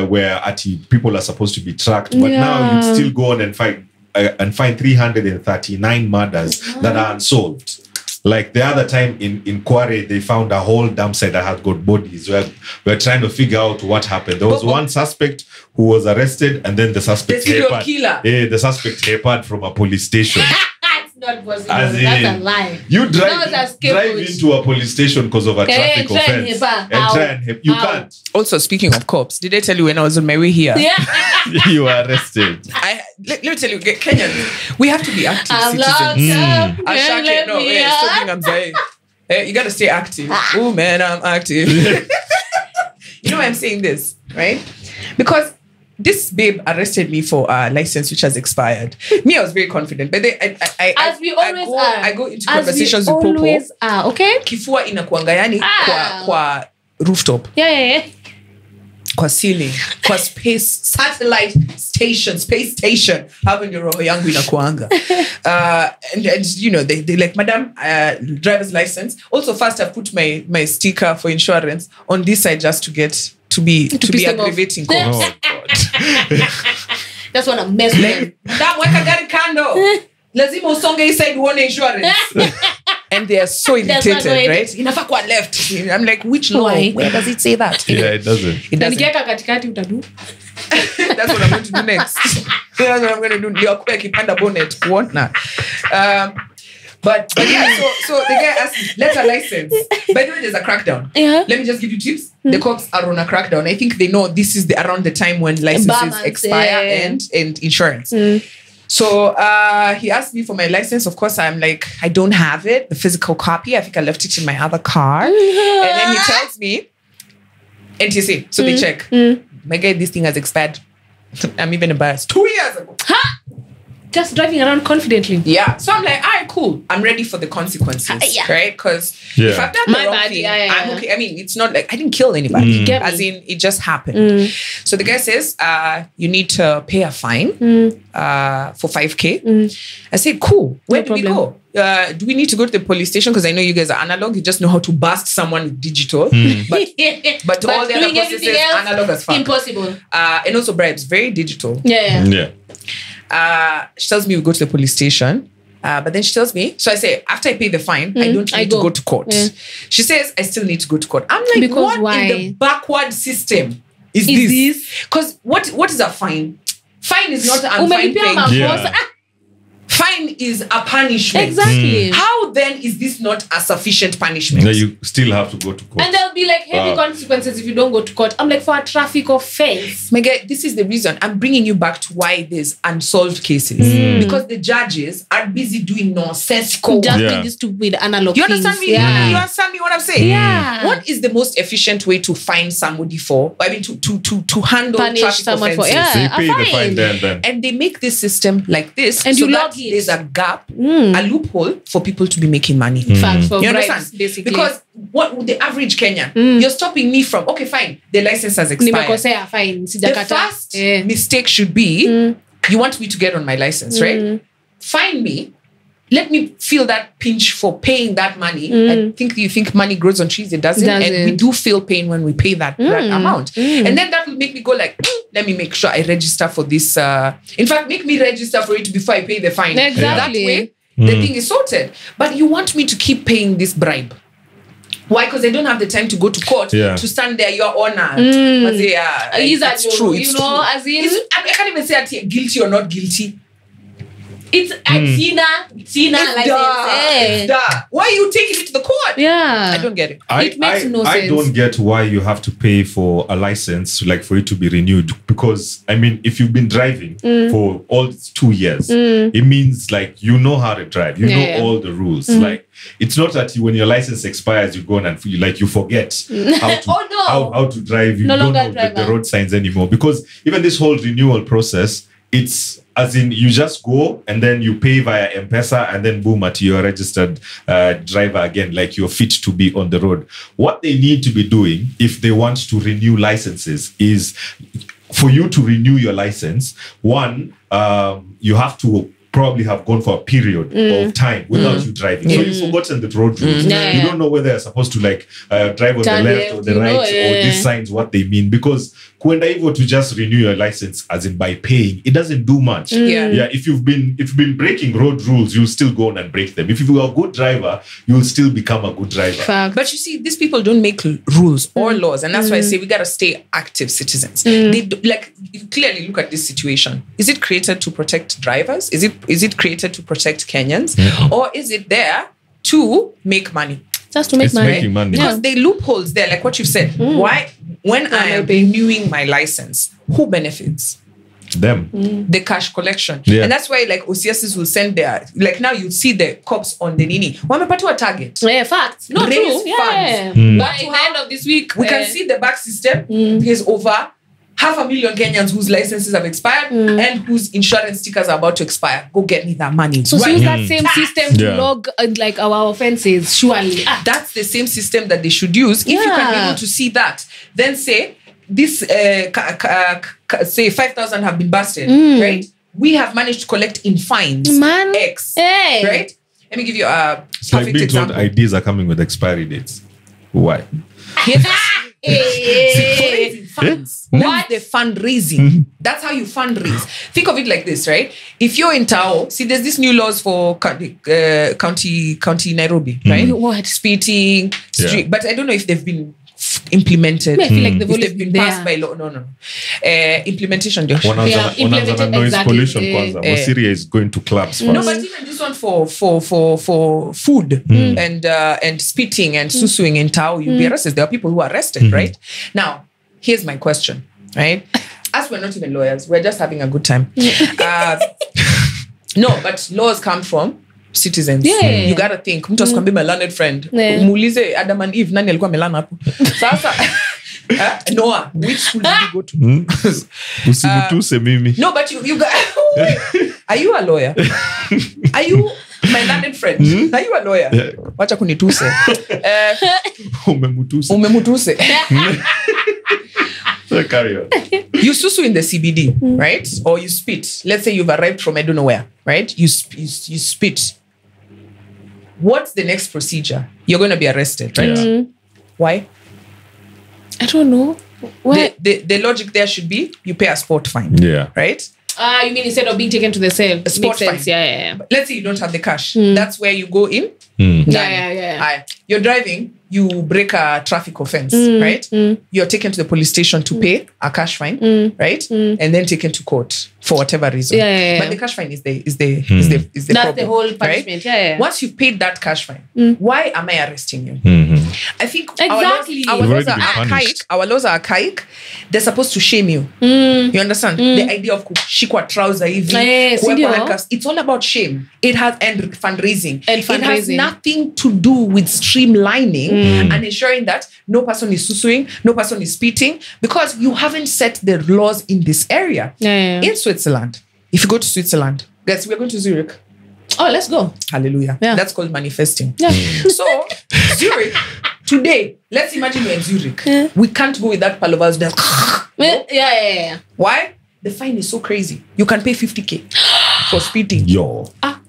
C: where people are supposed to be tracked. But now you still go on and find 339 murders that are unsolved. Like the other time in Kware, they found a whole dump site that had got bodies. We're trying to figure out what happened. There was one suspect who was arrested, and then the suspect the suspect escaped from a police station.
B: That's not possible. That's a lie.
C: You drive into a police station because of a traffic offense and try and help. You can't.
A: Also, speaking of cops, did I tell you when I was on my way here?
C: You were arrested.
A: Let me tell you, Kenyans, we have to be active citizens. You gotta stay active. Oh man, I'm active. You know why I'm saying this, right? Because this babe arrested me for a license which has expired. Me, I was very confident, but then I go into conversations with Popo.
B: Okay.
A: Kifua inakuanga yani kwa rooftop.
B: Yeah.
A: Kwa ceiling, kwa space station. Hapo ndio roho yangu inakuanga. And you know, they like, madam, driver's license. Also, first I put my sticker for insurance on this side just to be aggravating.
C: Oh God.
B: That's what I'm messing with.
A: Madam, weka gari kando. Lazima usonge hii side uone insurance. And they are so irritated, right? Inafaa kwa left. I'm like, which law? Where does it say that?
C: Yeah, it doesn't.
B: Nikiweka katikati utadu.
A: That's what I'm going to do next. That's what I'm going to do. Ndio kwa kipanda bonnet kuona. But yeah, so the guy asked me, let a license. By the way, there's a crackdown.
B: Yeah.
A: Let me just give you tips. The cops are on a crackdown. I think they know this is around the time when licenses expire and insurance. So he asked me for my license. Of course, I'm like, I don't have it, the physical copy. I think I left it in my other car. And then he tells me, NTSA. So they check. My guy, this thing has expired. I'm even embarrassed. 2 years ago.
B: Just driving around confidently.
A: Yeah. So I'm like, all right, cool. I'm ready for the consequences. Right? Because if I've done the wrong thing, I'm okay. I mean, it's not like I didn't kill anybody. As in, it just happened. So the guy says, you need to pay a fine for 5K. I said, cool. Where do we go? Do we need to go to the police station? Because I know you guys are analog. You just know how to bust someone with digital. But all the other processes, analog as fuck.
B: Impossible.
A: And also bribes, very digital.
B: Yeah.
A: She tells me we go to the police station. But then she tells me, so I say, after I pay the fine, I don't need to go to court. Yeah. She says, I still need to go to court. I'm like, because what in the backward system is this? Because what is a fine? Fine is not an unfine thing. Fine is a punishment.
B: Exactly.
A: How then is this not a sufficient punishment?
C: Yeah, you still have to go to court.
B: And there'll be like heavy consequences if you don't go to court. I'm like, for a traffic offense.
A: My guy, this is the reason I'm bringing you back to why there's unsolved cases. Because the judges are busy doing nonsensical.
B: Just doing this stupid analog
A: You understand me?
B: Yeah.
A: You understand me what I'm saying?
B: Yeah.
A: What is the most efficient way to fine somebody for? I mean, to handle
B: punish
A: traffic
B: someone
A: offenses?
B: for
C: so you pay the fine then.
A: And they make this system like this,
B: and
A: so
B: you
A: that
B: log it.
A: There's a gap, a loophole for people to be making money.
B: Fact, for
A: you
B: bribes,
A: understand?
B: basically.
A: Because what would the average Kenyan? You're stopping me from, okay, fine, the license has expired.
B: Nimekosea, fine.
A: The first mistake should be, you want me to get on my license, right? Fine me. Let me feel that pinch for paying that money. I think you think money grows on trees. It doesn't. And we do feel pain when we pay that amount. And then that will make me go like, let me make sure I register for this. In fact, make me register for it before I pay the fine.
B: Exactly.
A: That way, the thing is sorted. But you want me to keep paying this bribe. Why? Because I don't have the time to go to court to stand there, Your Honor. It's true. It's true.
B: As in,
A: I can't even say guilty or not guilty.
B: It's Tina license.
A: Why are you taking it to the court?
B: Yeah.
A: I don't get it.
B: It makes no sense.
C: I don't get why you have to pay for a license, like for it to be renewed. Because, I mean, if you've been driving for all 2 years, it means like you know how to drive. You know all the rules. Like, it's not that when your license expires, you go on and you forget how to drive. You don't know the road signs anymore. Because even this whole renewal process, it's as in you just go and then you pay via M-Pesa and then boom, at your registered driver again, like you're fit to be on the road. What they need to be doing if they want to renew licenses is for you to renew your license. One, you have to probably have gone for a period of time without you driving. So you've forgotten the road rules. You don't know whether you're supposed to drive on the left or the right or these signs, what they mean. Because kuenda hivyo to just renew your license as in by paying, it doesn't do much. If you've been breaking road rules, you'll still go on and break them. If you are a good driver, you'll still become a good driver.
A: But you see, these people don't make rules or laws, and that's why I say we gotta stay active citizens. They clearly look at this situation. Is it created to protect drivers? Is it created to protect Kenyans? Or is it there to make money?
B: Just to make money.
C: Making money.
A: Because the loopholes there, like what you've said. Why, when I am renewing my license, who benefits?
C: Them.
A: The cash collection. And that's why like OCSs will send their, like now you see the cops on the nini. Wamepatiwa target.
B: Yeah, facts. No,
A: raise
B: true.
A: funds.
B: But at the end of this week,
A: we can see the back system is over 500,000 Kenyans whose licenses have expired and whose insurance stickers are about to expire. Go get me that money.
B: So use that same system to log like our offenses, surely.
A: That's the same system that they should use. If you can be able to see that, then say this say 5,000 have been busted, right? We have managed to collect in fines X, right? Let me give you a perfect example.
C: IDs are coming with expiry dates. Why?
A: Funds. What? The fundraising. That's how you fundraise. Think of it like this, right? If you're in Tao, see, there's these new laws for county Nairobi, right?
B: What?
A: Spitting, street. But I don't know if they've been implemented.
B: I feel like they've
A: been passed by law. No. Implementation.
C: Implemented noise pollution. Syria is going to clubs.
A: No, but even this one for food and spitting and susuing in Tao, you'll be arrested. There are people who are arrested, right? Now, here's my question, right? As we're not even lawyers, we're just having a good time. No, but laws come from citizens. You gotta think. Mtu asikwambie my learned friend. Muulize Adam and Eve nani alikuwa melana hapo. Sasa Noah, which school did you go to?
C: Usibutuse mimi.
A: No, but you got are you a lawyer? Are you my learned friend? Are you a lawyer? Wacha kunituse. Umemutuse.
C: Carry on.
A: You susu in the CBD, right? Or you spit. Let's say you've arrived from I don't know where, right? You spit. What's the next procedure? You're going to be arrested, right? Why?
B: I don't know. Why?
A: The logic there should be you pay a sport fine. Right?
B: You mean instead of being taken to the cell?
A: A sport fine.
B: Yeah.
A: But let's say you don't have the cash. That's where you go in.
B: Yeah.
A: You're driving, you break a traffic offense, right? You're taken to the police station to pay a cash fine, right? And then taken to court for whatever reason. But the cash fine is the
B: That's
A: problem,
B: the whole punishment.
A: Right? Once you've paid that cash fine, why am I arresting you? I think
B: exactly.
A: our laws are archaic. Our laws are archaic. They're supposed to shame you. You understand? The idea of kushikwa trouser hivi, it's all about shame. It has and fundraising. It has nothing to do with streamlining and ensuring that no person is susuing, no person is spitting, because you haven't set the laws in this area. In Switzerland, if you go to Switzerland, guys, we're going to Zurich.
B: Oh, let's go.
A: Hallelujah. That's called manifesting. So, Zurich, today, let's imagine we're in Zurich. We can't go with that palovers. Why? The fine is so crazy. You can pay 50K for spitting.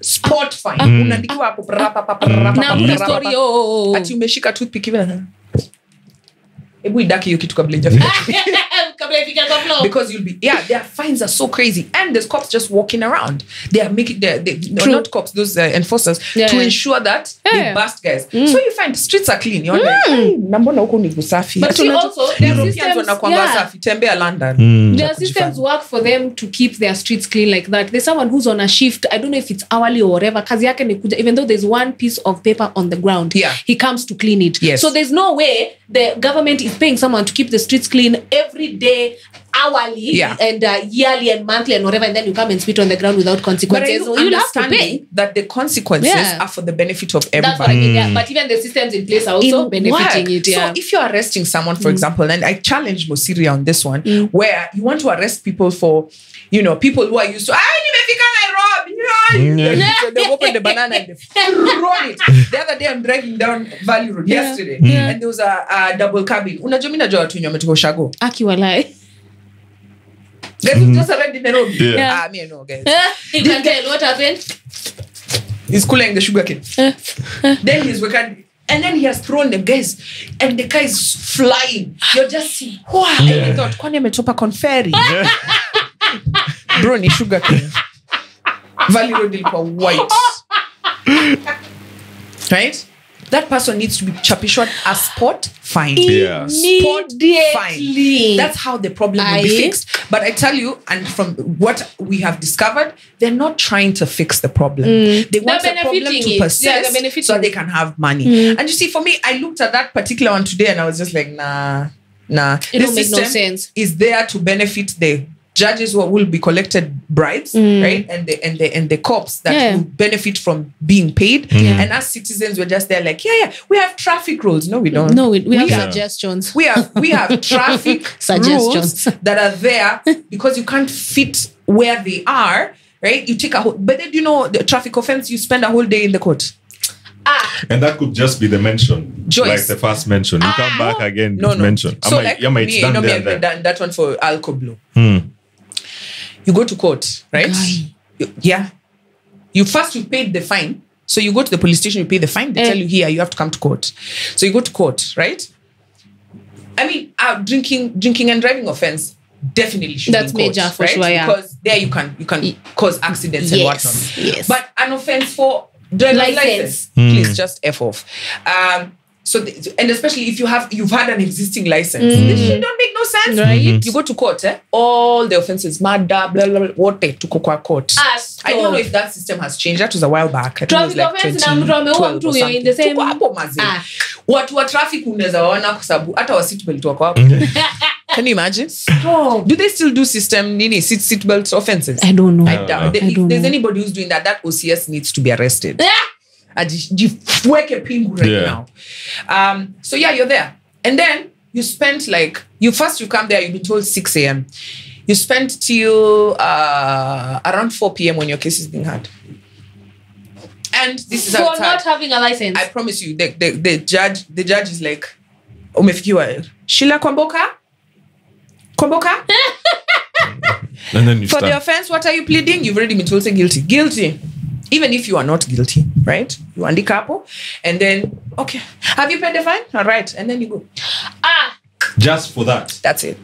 A: Sport fine. Unaandikiwa hapo ati umeshika toothpick hivi na hebu idaki hiyo kitu kabla ijafika. Because you'll be their fines are so crazy and there's cops just walking around. They are making not cops, those enforcers to ensure that they bust guys. So you find streets are clean. You're like, mbona huko ni kusafi.
B: But also
A: Europeans wanakuanga safi, tembea London.
B: Their systems work for them to keep their streets clean like that. There's someone who's on a shift, I don't know if it's hourly or whatever, kazi yake ni kuja, even though there's one piece of paper on the ground, he comes to clean it. So there's no way the government is paying someone to keep the streets clean every day, hourly, and yearly and monthly and whatever, and then you come and spit on the ground without consequences.
A: So you'll have to pay that the consequences are for the benefit of everybody.
B: That's what I mean, but even the systems in place are also benefiting it.
A: So if you're arresting someone, for example, and I challenge Mosiria on this one, where you want to arrest people for, people who are used to, they open the banana and they throw it. The other day I'm dragging down Valley Road yesterday, and there was a double cabin. Unajua mimi najua watu wenye wametoka Shago.
B: Akiwalai.
A: Guys, we just arrived in Nairobi. Me I know, guys.
B: You can tell what happened.
A: He's cooling the sugarcane. Then he's working, and then he has thrown the guys, and the guy is flying. You're just seeing, wow. And I thought, kwani ametopa conferi. Bro, ni sugarcane. Valley Road ilikuwa white. Right? That person needs to be chapishwa a spot fine. Spot fine. That's how the problem will be fixed. But I tell you, and from what we have discovered, they're not trying to fix the problem. They want the problem to persist so they can have money. And you see, for me, I looked at that particular one today and I was just like, nah.
B: It don't make no sense.
A: Is there to benefit the judges who will be collected bribes, right? And the cops that will benefit from being paid. And as citizens, we're just there like, we have traffic rules. No, we don't.
B: No, we have suggestions.
A: We have traffic rules that are there because you can't fit where they are, right? You take but then the traffic offense, you spend a whole day in the court.
C: And that could just be the mention,
A: Joyce.
C: like the first mention. You come back again,
A: no.
C: mention.
A: So like
C: it's done there.
A: I've done that one for Alcoblo. You go to court, right? You paid the fine. So you go to the police station, you pay the fine. They tell you here, you have to come to court. So you go to court, right? I mean, drinking and driving offense definitely should
B: That's
A: be in court,
B: major for
A: right?
B: sure, yeah.
A: Because there you can cause accidents and whatnot.
B: Yes.
A: But an offense for driver's license, please just F off. And especially if you've had an existing license, this shit don't make no sense.
B: Right.
A: You go to court, all the offenses, murder, blah blah blah, what to court. I don't know if that system has changed. That was a while back. I think it was like 2012 or something.
B: In the same.
A: Watu wa traffic unaweza waona kwa sababu hata wa seatbelt wako hapo. Can you imagine?
B: Stop.
A: Do they still do seatbelt offenses?
B: I don't know.
A: I doubt. If there's anybody who's doing that OCS needs to be arrested. Jiweke pingu right now. So you're there. And then you spent you come there, you've been told 6 a.m. You spent till around 4 p.m. when your case is being heard. And this is how it's
B: not having a license.
A: I promise you, the judge is like, umefikiwa Sheila Kwamboka?
C: And then you
A: for the offense, what are you pleading? You've already been told say guilty. Even if you are not guilty, right? You andika hapo, and then okay, have you paid the fine? All right, and then you go.
C: Just for that.
A: That's it.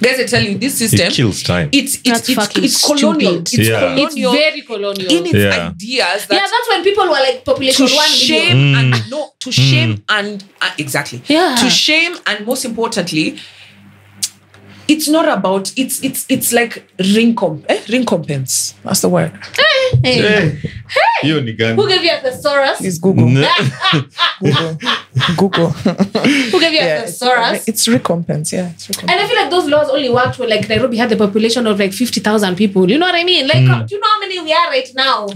A: Guys, I tell you, this system
C: kills time.
A: It's colonial. It's colonial.
B: It's very colonial
A: in its ideas.
B: That's when people were like population
A: to
B: 1
A: shame
B: million.
A: to shame and exactly.
B: Yeah.
A: To shame and most importantly, it's not about it's like recompense. That's the word.
B: Hey.
C: Who gave
B: you a thesaurus?
A: It's Google. Google.
B: Who gave you a thesaurus?
A: It's recompense. Yeah, it's recompense.
B: And I feel like those laws only worked when like Nairobi had the population of like 50,000 people. You know what I mean? Like, do you know how many we are right now?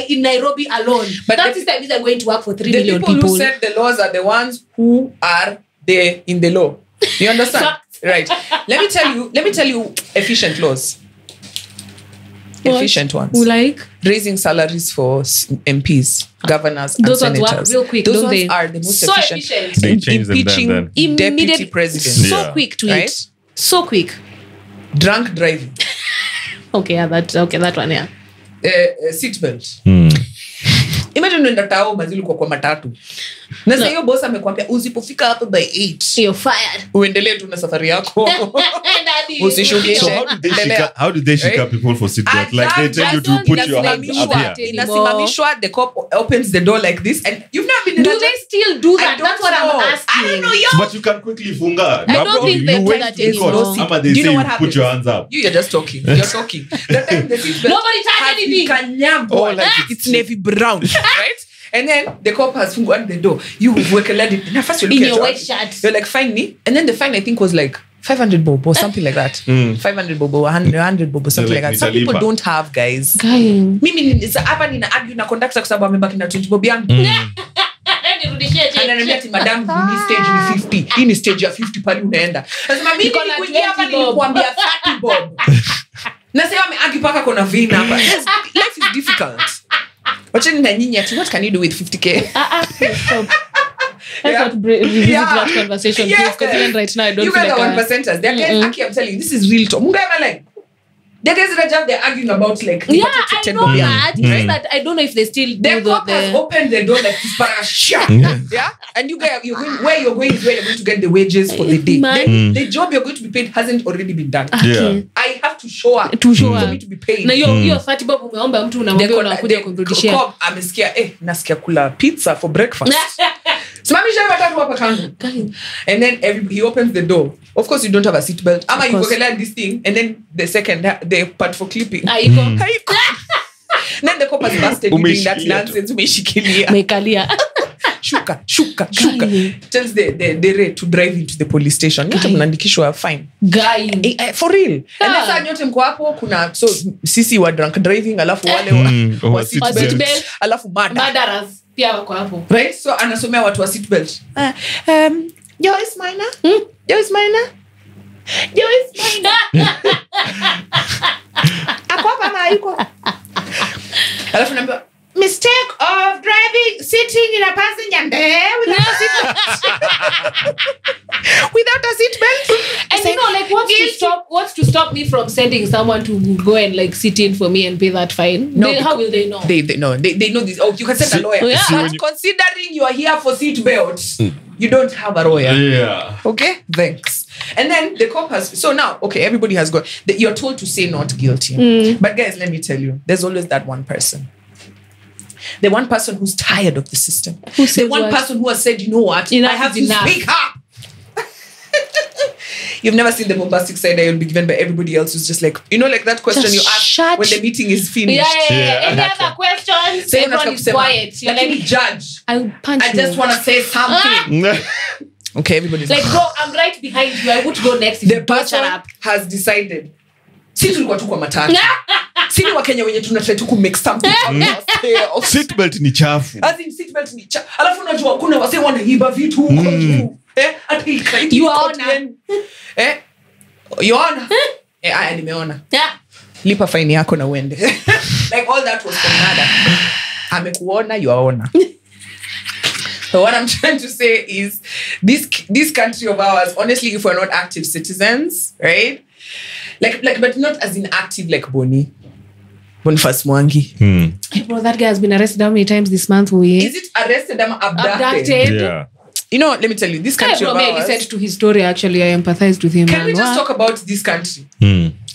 B: In Nairobi alone. But that system is going to work for 3 million people.
A: The people who set the laws are the ones who are there in the law. You understand? Right. Let me tell you efficient laws.
B: What?
A: Efficient ones.
B: Like
A: raising salaries for MPs, governors, and
B: those
A: senators.
B: Ones work real quick.
A: Those
B: ones
A: they? Are the most efficient.
C: They change
A: impeaching
C: them then.
A: deputy presidents.
B: So quick to it. So quick.
A: Drunk driving.
B: that one, yeah.
A: Seatbelt. Imagine unaenda tao mazilu kwa matatu. Na sasa hiyo boss amekwambia usipofika hapo by 8
B: you're fired.
A: Uendelee tu na safari yako. Usishukishe.
C: So how do they shake up people for seatbelt? Like they tell you to put your hands up here.
A: Inasimamishwa, the cop opens the door like this and you've never been in
B: Do they still do that? That's what I'm asking.
A: I don't know.
C: But you can quickly funga.
B: I don't think they do that anymore.
C: They say you put your hands up.
A: You're just talking. You're talking. That time the seatbelt
B: nobody touched anything.
A: It's navy brown. Right? And then the cop has fungued the door. You work a lady. Now first you look
B: in
A: at
B: your white shirt.
A: You're like, fine me. And then the fine I think was like 500 bob or something like that. 500 bob or 100 bob or something like that. Some people don't have, guys. Mimi hapa nina argue na conductor kwa sababu amebaki na 20 bob yangu. Ananiambia ati madam ni stage ni 50. Hii ni stage ya 50 pale unaenda. Nasema mimi nilikuja hapa nilikuambia 30 bob. Nasema ameargue paka kuna vina hapa. Life is difficult. Wacheni na nyinyi ati what can you do with 50k?
B: Stop. Let's not revisit that conversation, please, because even right now I don't feel like...
A: You guys are 1%ers. They're guys, I'm telling you, this is real talk. Munga like, the guys that are they're arguing about like...
B: Yeah, I know that. It's that I don't know if they still do
A: the cop has opened the door like this parasha. Yeah? And you guys, where you're going is where you're going to get the wages for the day. The job you're going to be paid hasn't already been done.
C: Yeah.
A: I have to show up
B: for
A: me to be paid.
B: Na hiyo 30 bob umeomba mtu unamwambia unakuja kumrudishia.
A: The cop amesikia nasikia kula pizza for breakfast. Simamisha watatu hapa kando. And then he opens the door. Of course you don't have a seatbelt. Ama you go like this thing and then the part for clipping.
B: Haiko.
A: Then the cop has busted doing that nonsense. Umeshikilia.
B: Umekalia.
A: shuka. Tells the Ray to drive into the police station. Nyote mnaandikishwa fine.
B: Guy.
A: For real. And then saa nyote mko hapo kuna so sisi wa drunk driving alafu wale wa seatbelt alafu
B: murderers pia wako hapo.
A: Right? So anasomea watu wa seatbelt. Joyce Minor. Ako hapa ama yuko? Alafu naambiwa mistake of driving sitting in a passenger there without a seatbelt.
B: And you know, like, what's to stop me from sending someone to go and like sit in for me and pay that fine?
A: No,
B: how will they know?
A: They know this. Oh, you can send a lawyer.
B: Yeah.
A: But considering you are here for seatbelt, you don't have a lawyer.
C: Yeah.
A: Okay, thanks. And then the cop has. So now, okay, everybody has got. You're told to say not guilty. But guys, let me tell you, there's always that one person. The one person who's tired of the system. The one person who has said, you know what? I have to speak up. You've never seen the bombastic side that you'll be given by everybody else who's just like, you know, like that question you ask when the meeting is finished.
B: Yeah. Any other questions?
A: So
B: everyone is quiet. You're like,
A: judge.
B: I'll punch you.
A: I just want to say something. Okay, everybody's
B: like, bro, I'm right behind you. I would go next.
A: The person has decided. Si tulikuwa tu kwa matatu. Sini wa Kenya wenye tunatry to make something out.
C: Seatbelt ni chafu.
A: As in seatbelt ni chafu. Alafu unajua kuna wase wanaiba vitu huko juu. You honor. You honor. Aya nimeona. Lipa fine yako na uende. Like all that was for nada. Amekuona you honor. So what I'm trying to say is this country of ours, honestly, if we're not active citizens, right? Like, but not as inactive like Boniface Mwangi.
B: Hey bro, that guy has been arrested how many times this month?
A: Is it arrested or abducted?
C: Yeah.
A: You know, let me tell you, this country of ours.
B: I listened to his story. Actually, I empathized with him.
A: Can we just talk about this country?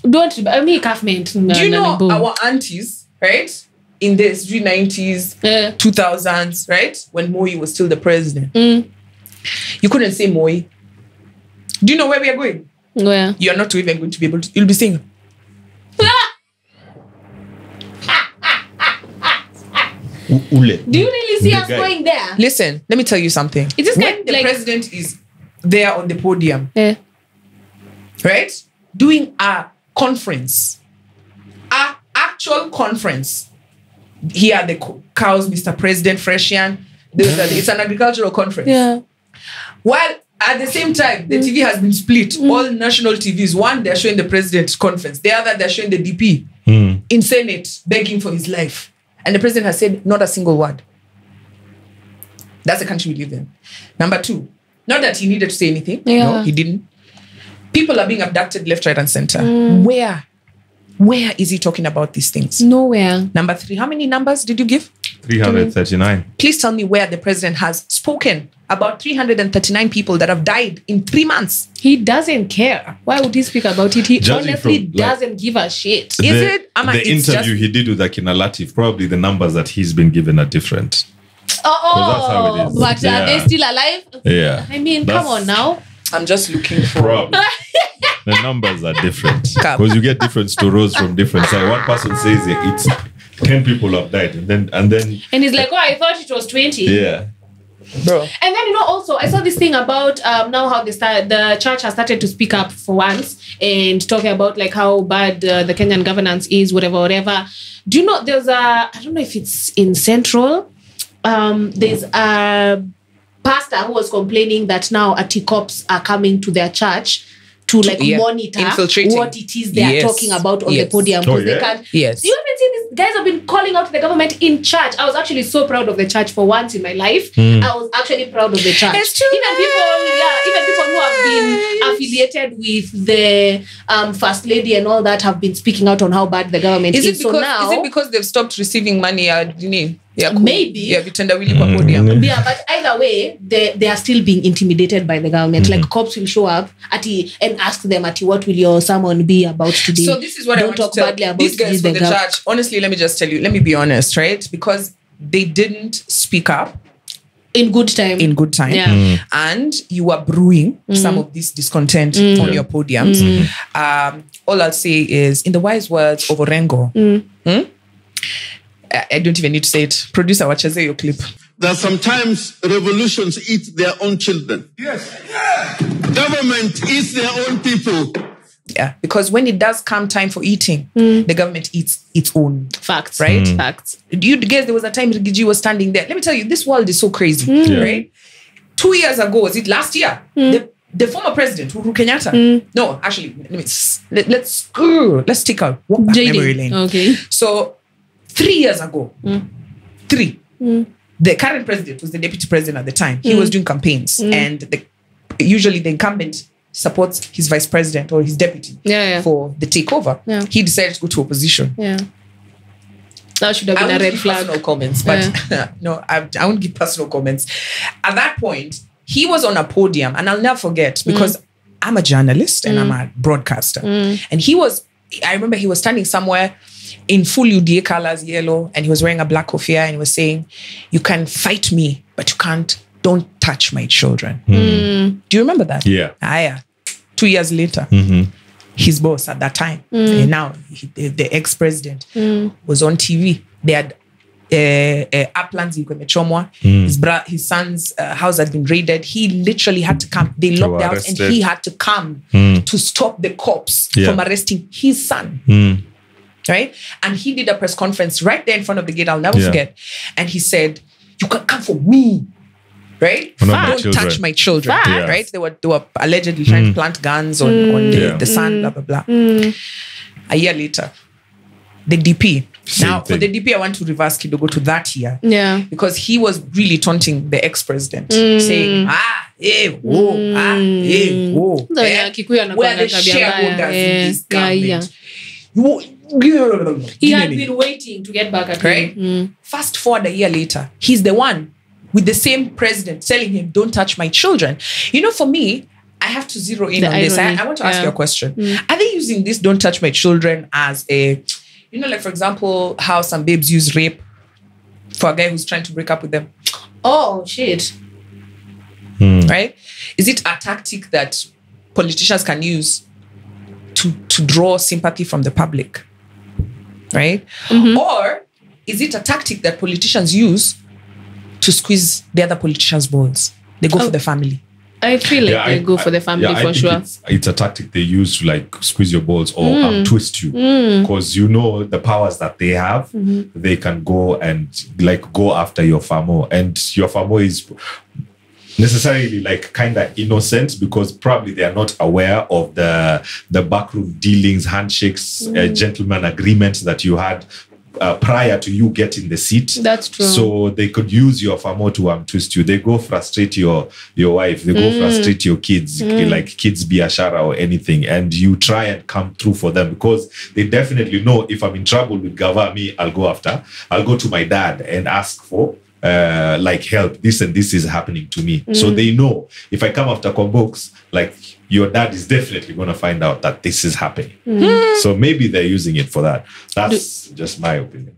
B: Don't. I mean, government.
A: Do you know our aunties, right? In the 90s, 2000s, right? When Moi was still the president. You couldn't say Moi. Do you know where we are going?
B: Where?
A: You're not even going to be able to. You'll be saying.
B: Do you really see us going there?
A: Listen, let me tell you something. When the president is there on the podium, right? Doing a conference, a actual conference. Here are the cows, Mr. President, Freshian. It's an agricultural conference.
B: Yeah.
A: While at the same time, the TV has been split. All national TVs. One, they're showing the president's conference. The other, they're showing the DP in Senate begging for his life. And the president has said not a single word. That's the country we live in. Number two, not that he needed to say anything.
B: Yeah.
A: No, he didn't. People are being abducted left, right, and center. Where is he talking about these things?
B: Nowhere.
A: Number three, how many numbers did you give?
C: 339.
A: Please tell me where the president has spoken about 339 people that have died in 3 months.
B: He doesn't care. Why would he speak about it? He honestly doesn't give a shit.
A: The
C: interview he did with Akina Latif, probably the numbers that he's been given are different.
B: That's how it is. But are they still alive?
C: Yeah.
B: I mean, come on now.
A: I'm just looking for...
C: Probably. The numbers are different. Because you get different stories from different sides. One person says it's 10 people have died. And
B: he's like, oh, I thought it was 20.
C: Yeah.
A: Bro.
B: And then, also, I saw this thing about now how the church has started to speak up for once and talking about like how bad the Kenyan governance is, whatever. Do you know there's I don't know if it's in Central, there's a pastor who was complaining that now cops are coming to their church to monitor what it is they are talking about on the podium. They can't.
A: Yes.
B: You haven't seen these guys have been calling out the government in church. I was actually so proud of the church for once in my life. I was actually proud of the church.
A: It's true.
B: Even people who have been affiliated with the First Lady and all that have been speaking out on how bad the government is.
A: Is it because they've stopped receiving money?
B: Maybe.
A: Yeah, Vitendawili Kwa podium.
B: Yeah, but either way, they are still being intimidated by the government. Like cops will show up and ask them, what will your sermon be about today?
A: So this is what I want to tell badly about these guys from the church. Honestly, let me just tell you. Let me be honest, right? Because they didn't speak up
B: in good time.
A: Yeah. And you are brewing some of this discontent on your podiums. All I'll say is, in the wise words of Orengo, I don't even need to say it. Producer, wacheze your clip.
D: that sometimes revolutions eat their own children.
E: Yes. Yeah.
D: Government eats their own people.
A: Yeah, because when it does come time for eating, the government eats its own.
B: Facts.
A: Right?
B: Facts.
A: Do you guess there was a time Rigiji was standing there? Let me tell you, this world is so crazy, right? 2 years ago, was it last year? The former president, Uhuru Kenyatta. No, actually, let's take a walk back memory lane.
B: Okay.
A: So 3 years ago, the current president was the deputy president at the time. He was doing campaigns, and usually the incumbent supports his vice president or his deputy for the takeover. Yeah. He decided to go to opposition.
B: Yeah. That should have been a red flag.
A: Personal comments, but no, I won't give personal comments. At that point, he was on a podium, and I'll never forget, because I'm a journalist and I'm a broadcaster. And I remember he was standing somewhere in full UDA colors, yellow, and he was wearing a black kofia, and he was saying, "You can fight me, but don't touch my children." Do you remember that?
C: Yeah.
A: 2 years later, his boss at that time, and now the ex-president, was on TV. They had uplands in Kwemechomwa. His son's house had been raided. He literally had to come. They locked out, and he had to come to stop the cops from arresting his son. Right? And he did a press conference right there in front of the gate. I'll never forget. And he said, "You can come for me. Right? Don't touch my children." Right? They were allegedly trying to plant guns on the son, blah, blah, blah. A year later, the DP. For the DP, I want to reverse Kidogo to that year. Yeah. Because he was really taunting the ex-president, saying, whoa. Where the shareholders in this government.
B: He had been waiting to get back at him.
A: Fast forward a year later, he's the one with the same president telling him, "Don't touch my children." For me, I have to zero in on this. I want to ask you a question. Are they using this "don't touch my children" as a, like, for example, how some babes use rape for a guy who's trying to break up with them?
B: Oh, shit.
A: Right? Is it a tactic that politicians can use to draw sympathy from the public? Right? Or is it a tactic that politicians use to squeeze the other politicians' balls? They go for the family.
B: I feel like they go for the family for sure.
C: It's a tactic they use to like squeeze your balls or twist you, because the powers that they have, they can go and like go after your famo, and your famo is necessarily like kind of innocent because probably they are not aware of the backroom dealings, handshakes, gentleman agreements that you had prior to you getting the seat.
B: That's true.
C: So they could use your famo to twist you. They go frustrate your wife. They go frustrate your kids, like kids biashara or anything, and you try and come through for them because they definitely know if I'm in trouble with Gavami, I'll go to my dad and ask for like help. This and this is happening to me. So they know if I come after Kombox, like your dad is definitely going to find out that this is happening. So maybe they're using it for that. That's just my opinion.